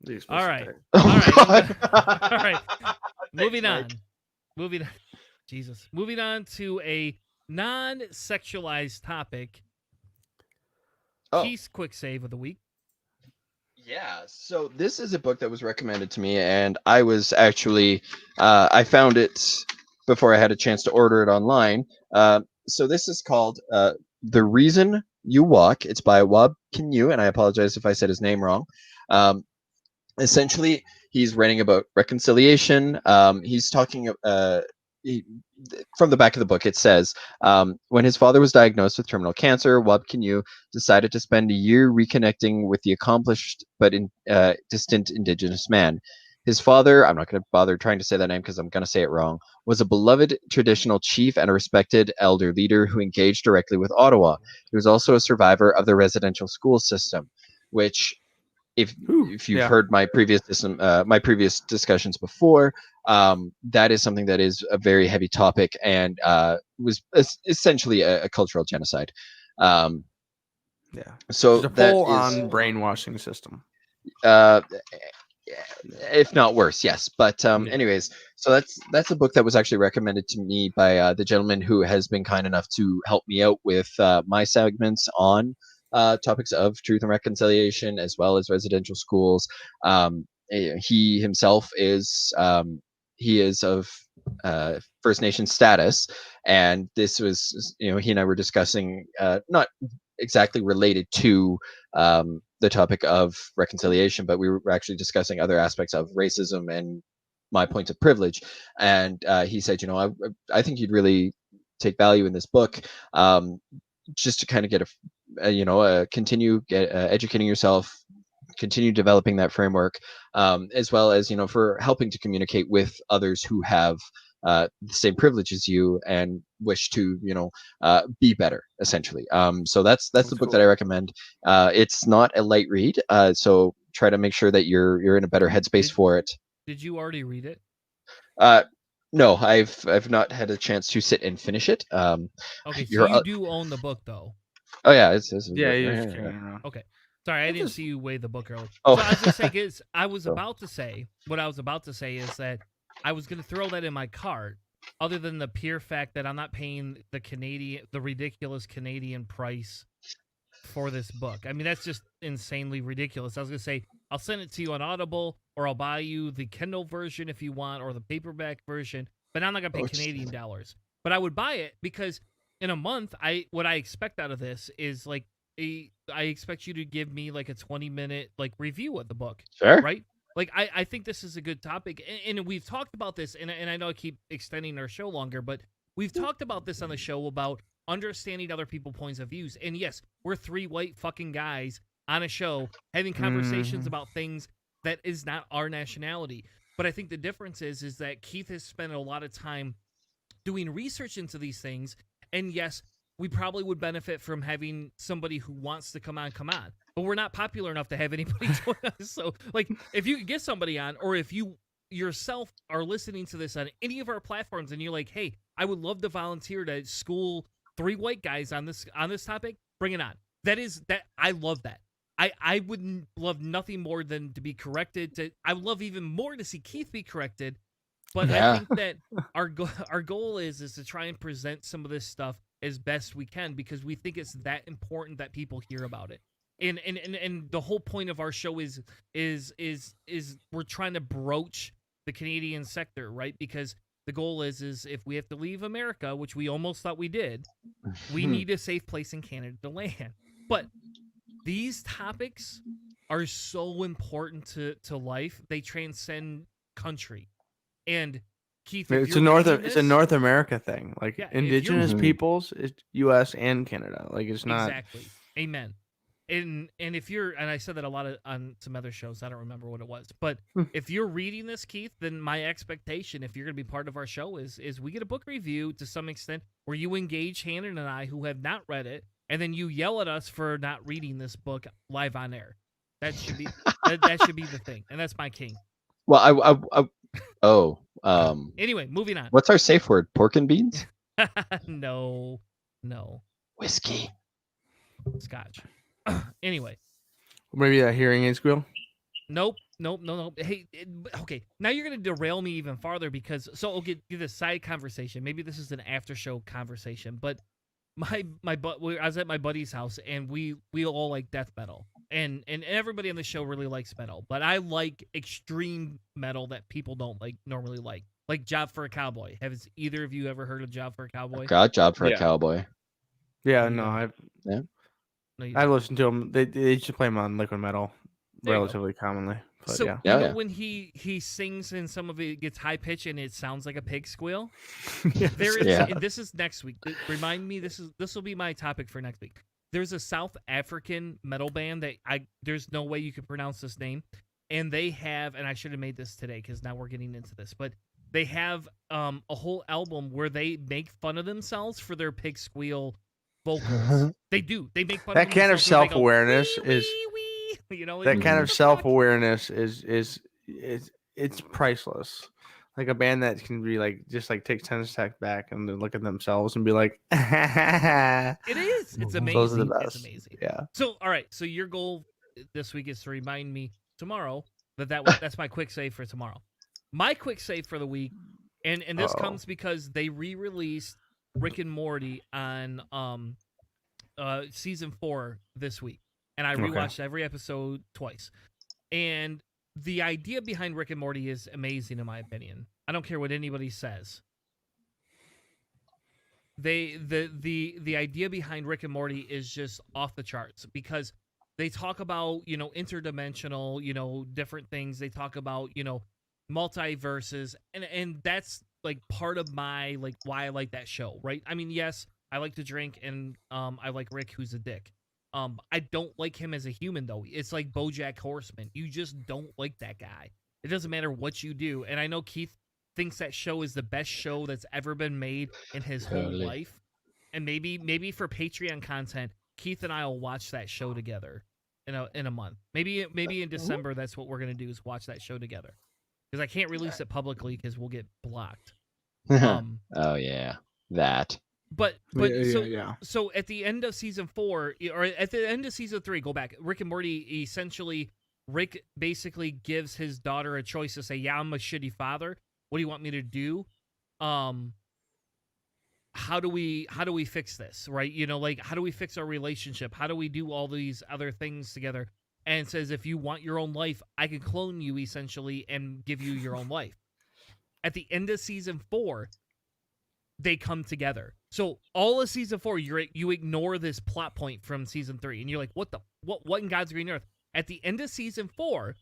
the explicit All right. tag. All right. God. All right. Moving on. Mike. Moving on. Jesus. Moving on to a non-sexualized topic. Oh. Keith's quick save of the week. Yeah, so this is a book that was recommended to me, and I was actually, I found it before I had a chance to order it online. So this is called The Reason You Walk. It's by Wab Kinyu, and I apologize if I said his name wrong. Essentially, he's writing about reconciliation. He's talking from the back of the book, it says, when his father was diagnosed with terminal cancer, Wab Kinyu decided to spend a year reconnecting with the accomplished but distant indigenous man. His father, I'm not going to bother trying to say that name because I'm going to say it wrong, was a beloved traditional chief and a respected elder leader who engaged directly with Ottawa. He was also a survivor of the residential school system, which, if you've heard my previous discussions before, that is something that is a very heavy topic and was essentially a cultural genocide. So it's a that full-on brainwashing system. If not worse, yes. But anyways, so that's a book that was actually recommended to me by the gentleman who has been kind enough to help me out with my segments on topics of truth and reconciliation, as well as residential schools. He himself is of First Nation status, and this was, he and I were discussing not exactly related to the topic of reconciliation, but we were actually discussing other aspects of racism and my points of privilege. And he said, I think you'd really take value in this book, just to kind of get continue educating yourself, continue developing that framework, as well as for helping to communicate with others who have the same privilege as you and wish to be better, essentially. So that's the book that I recommend. It's not a light read, so try to make sure that you're in a better headspace for it. Did you already read it? No, I've not had a chance to sit and finish it. Okay, so you do own the book, though. Oh yeah, it's yeah. Okay, sorry, I didn't see you weigh the book earlier. Oh. So I was gonna say is what I was about to say is that I was gonna throw that in my cart. Other than the pure fact that I'm not paying the ridiculous Canadian price for this book. I mean, that's just insanely ridiculous. I was gonna say I'll send it to you on Audible, or I'll buy you the Kindle version if you want, or the paperback version. But I'm not gonna pay Canadian dollars. But I would buy it because in a month, what I expect out of this is I expect you to give me like a 20-minute review of the book. Sure. Right? I think this is a good topic, and we've talked about this, and I know I keep extending our show longer, but we've talked about this on the show about understanding other people's points of views. And yes, we're three white fucking guys on a show having conversations about things that is not our nationality. But I think the difference is that Keith has spent a lot of time doing research into these things. And yes, we probably would benefit from having somebody who wants to come on. But we're not popular enough to have anybody join us. So, if you get somebody on, or if you yourself are listening to this on any of our platforms and you're like, hey, I would love to volunteer to school three white guys on this topic, bring it on. I love that. I would love nothing more than to be corrected. I would love even more to see Keith be corrected. But yeah. I think that our goal is to try and present some of this stuff as best we can, because we think it's that important that people hear about it. And the whole point of our show is we're trying to broach the Canadian sector, right? Because the goal is if we have to leave America, which we almost thought we did, we need a safe place in Canada to land. But these topics are so important to life; they transcend country. And Keith, it's a North America thing. Indigenous peoples, it's U.S. and Canada. It's not exactly. Amen. And if you're, and I said that a lot on some other shows, I don't remember what it was, but if you're reading this, Keith, then my expectation, if you're going to be part of our show, is we get a book review to some extent where you engage Hanna and I, who have not read it, and then you yell at us for not reading this book live on air. That should be that should be the thing, and that's my king. Well, Anyway, moving on. what's our safe word? Pork and beans? No, Whiskey. Scotch. Anyway, Maybe a hearing aid squeal. nope. Hey, okay. Now you're gonna derail me even farther because I'll get this side conversation. Maybe this is an after show conversation, but I was at my buddy's house and we all like death metal, and everybody on the show really likes metal, but I like extreme metal that people don't normally like Job for a Cowboy. Have either of you ever heard of Job for a Cowboy? Got Job for a Yeah. Cowboy. Yeah, You no, don't. No, you I don't. listened to them. They used to play them on Liquid Metal There you go. relatively commonly. But So yeah. you know Yeah. when he sings and some of it gets high pitch and it sounds like a pig squeal. Yes. There is, Yeah. and this is next week. Remind me, this will be my topic for next week. There's a South African metal band that there's no way you could pronounce this name, and they have, and I should have made this today because now we're getting into this, but they have a whole album where they make fun of themselves for their pig squeal vocals. They do. They make fun That of kind of themselves where they go, self-awareness "Wee, is wee, wee," you know, that like, kind what of the fuck? self-awareness is it's priceless. Like a band that can be just take 10 steps back and then look at themselves and be like, It is. It's amazing. Those are the It's best. amazing. Yeah. So, all right. So your goal this week is to remind me tomorrow that's my quick save for tomorrow. My quick save for the week, and this Uh-oh. comes because they re-released Rick and Morty on season 4 this week, and I Okay. rewatched every episode twice. And the idea behind Rick and Morty is amazing, in my opinion. I don't care what anybody says. The idea behind Rick and Morty is just off the charts because they talk about, interdimensional, different things. They talk about, multiverses, and that's like part of my why I like that show, right? I mean, yes, I like to drink, and I like Rick, who's a dick. I don't like him as a human though. It's like BoJack Horseman. You just don't like that guy. It doesn't matter what you do. And I know Keith thinks that show is the best show that's ever been made in his whole Totally. life. And maybe for Patreon content, Keith and I will watch that show together in a month. Maybe in December that's what we're gonna do is watch that show together. Because I can't release it publicly because we'll get blocked. Oh yeah, that. But yeah. So at the end of season 4, or at the end of season 3, go back. Rick and Morty Rick basically gives his daughter a choice to say, "Yeah, I'm a shitty father. What do you want me to do? How do we fix this, right? How do we fix our relationship? How do we do all these other things together?" And it says, if you want your own life, I can clone you essentially and give you your own life. At the end of season 4, they come together. So all of season 4, you ignore this plot point from season 3, and you're like, what in God's green earth? At the end of season 4,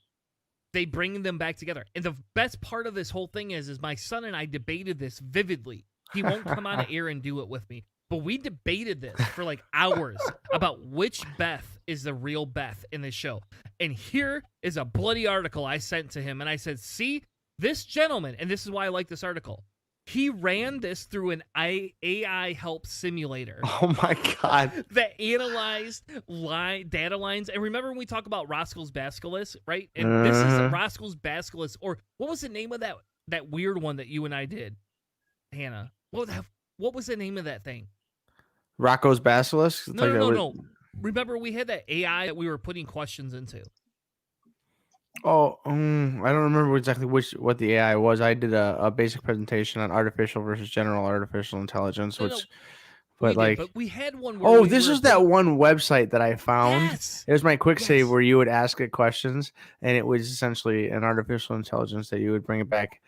they bring them back together. And the best part of this whole thing is my son and I debated this vividly. He won't come on air and do it with me, but we debated this for hours about which Beth is the real Beth in this show. And here is a bloody article I sent to him, and I said, see, this gentleman, and this is why I like this article, he ran this through an AI help simulator Oh my God. that analyzed data lines. And remember when we talk about Roscoe's Basilisk, right? And this is Roscoe's Basilisk, or what was the name of that weird one that you and I did, Hannah? What was the name of that thing? Rocco's Basilisk? It's No. Remember we had that AI that we were putting questions into. Oh, I don't remember exactly what the AI was. I did a basic presentation on artificial versus general artificial intelligence, No, which, we but did, but we had one where this is that one website that I found. Yes. It was my quick save Yes. where you would ask it questions, and it was essentially an artificial intelligence that you would bring it back.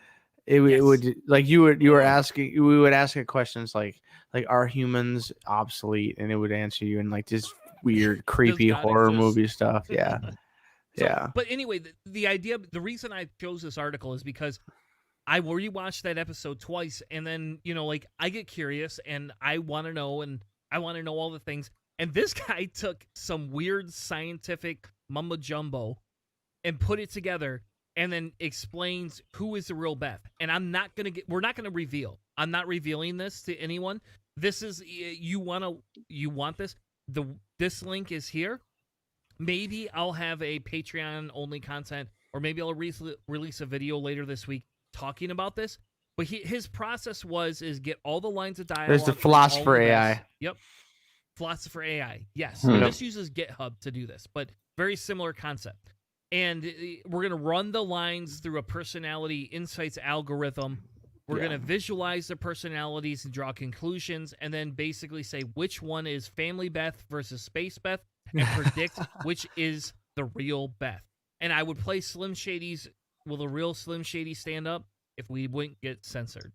It Yes. would we would ask it questions like are humans obsolete, and it would answer you in this weird, creepy God horror exist? movie stuff. Yeah. So, Yeah. But anyway, the idea, the reason I chose this article is because I rewatched that episode twice, and then, I get curious, and I want to know, and I want to know all the things. And this guy took some weird scientific mumbo jumbo and put it together, and then explains who is the real Beth. And we're not gonna reveal. I'm not revealing this to anyone. This is you want this. this link is here. Maybe I'll have a Patreon only content, or maybe I'll release a video later this week talking about this. But his process is get all the lines of dialogue. There's the from philosopher all the AI. best. Yep. Philosopher AI. Yes. Hmm. He just uses GitHub to do this, but very similar concept. And we're going to run the lines through a personality insights algorithm. We're going to visualize the personalities and draw conclusions, and then basically say which one is Family Beth versus Space Beth, and predict which is the real Beth. And I would play Slim Shady's, will a real Slim Shady stand up if we wouldn't get censored?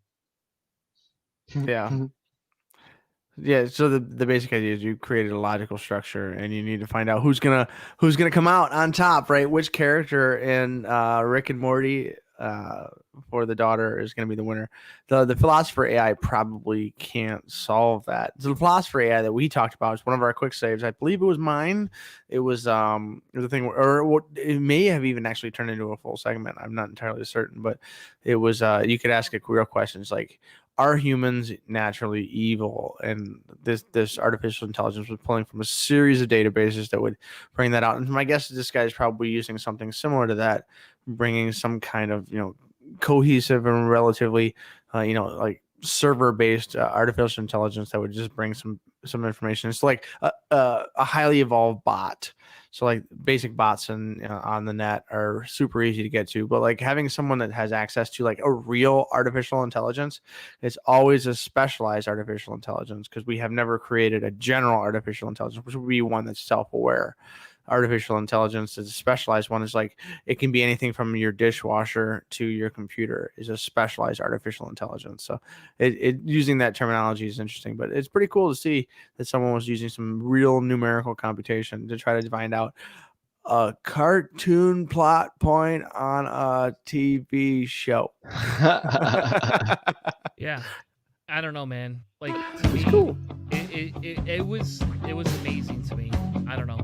Yeah. Yeah, so the basic idea is you created a logical structure, and you need to find out who's gonna come out on top, right? Which character in Rick and Morty for the daughter is gonna be the winner. The philosopher AI probably can't solve that. So the philosopher AI that we talked about is one of our quick saves. I believe it was mine. It was the thing, or it may have even actually turned into a full segment. I'm not entirely certain, but it was you could ask it real questions like, are humans naturally evil? And this artificial intelligence was pulling from a series of databases that would bring that out. And my guess is this guy is probably using something similar to that, bringing some kind of cohesive and relatively like server-based artificial intelligence that would just bring some information. It's like a highly evolved bot. So like basic bots on the net are super easy to get to, but like having someone that has access to like a real artificial intelligence, it's always a specialized artificial intelligence, because we have never created a general artificial intelligence, which would be one that's self-aware. Artificial intelligence is a specialized one. Is like it can be anything from your dishwasher to your computer is a specialized artificial intelligence. So it using that terminology is interesting, but it's pretty cool to see that someone was using some real numerical computation to try to find out a cartoon plot point on a TV show. Yeah. I don't know, man. Like, to me, cool. It was amazing to me. I don't know.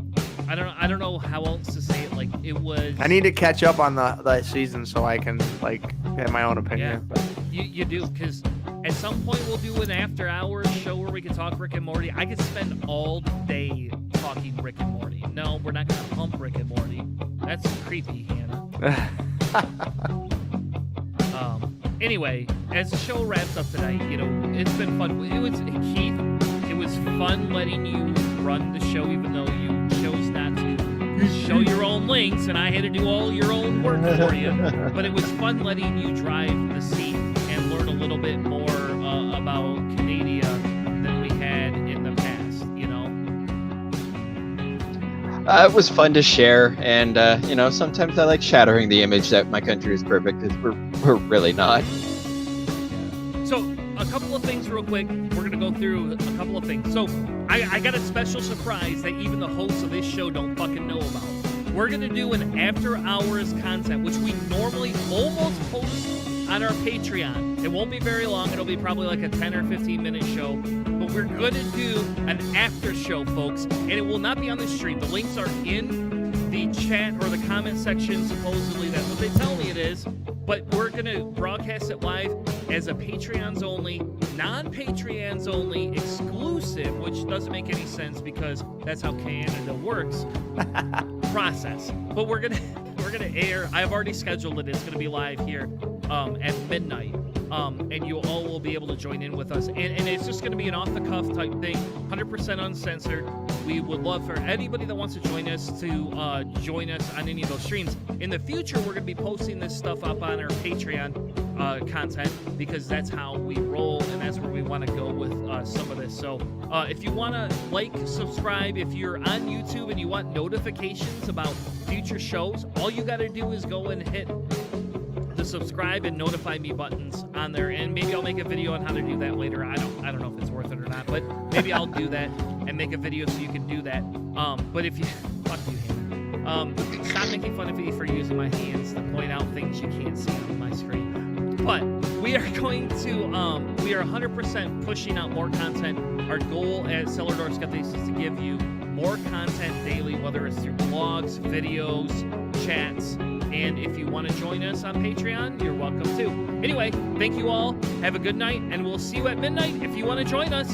I don't know how else to say it. Like, it was. I need to catch up on the season so I can like have my own opinion. Yeah, you do, because at some point we'll do an after hours show where we can talk Rick and Morty. I could spend all day talking Rick and Morty. No, we're not gonna hump Rick and Morty. That's creepy, Hannah. Anyway, as the show wraps up tonight, it's been fun. It was Keith. It was fun letting you run the show, even though you chose not to show your own links, and I had to do all your own work for you. But it was fun letting you drive the seat and learn a little bit more about Canada than we had in the past. It was fun to share, and sometimes I like shattering the image that my country is perfect, because we're really not. So a couple of things real quick. We're gonna go through a couple of things. So I got a special surprise that even the hosts of this show don't fucking know about. We're gonna do an after hours content, which we normally almost post on our Patreon. It won't be very long. It'll be probably like a 10 or 15 minute show. But we're going to do an after show, folks. And it will not be on the stream. The links are in the chat or the comment section. Supposedly, that's what they tell me it is. But we're going to broadcast it live as a Patreons only, non-Patreons only, exclusive, which doesn't make any sense because that's how Canada works. Process. But we're gonna air. I've already scheduled it. It's gonna be live here at midnight. And you all will be able to join in with us. And it's just gonna be an off-the-cuff type thing, 100% uncensored. We would love for anybody that wants to join us to join us on any of those streams. In the future, we're gonna be posting this stuff up on our Patreon content, because that's how we roll, and that's where we want to go with some of this. So if you want to like, subscribe, if you're on YouTube and you want notifications about future shows, all you got to do is go and hit the subscribe and notify me buttons on there, and maybe I'll make a video on how to do that later. I don't know if it's worth it or not, but maybe I'll do that and make a video so you can do that. But if you fuck you, Hannah. Stop making fun of me for using my hands to point out things you can't see on my screen. But we are going to, we are 100% pushing out more content. Our goal at Cellar Door Skeptics is to give you more content daily, whether it's through blogs, videos, chats, and if you want to join us on Patreon, you're welcome too. Anyway, thank you all. Have a good night, and we'll see you at midnight if you want to join us.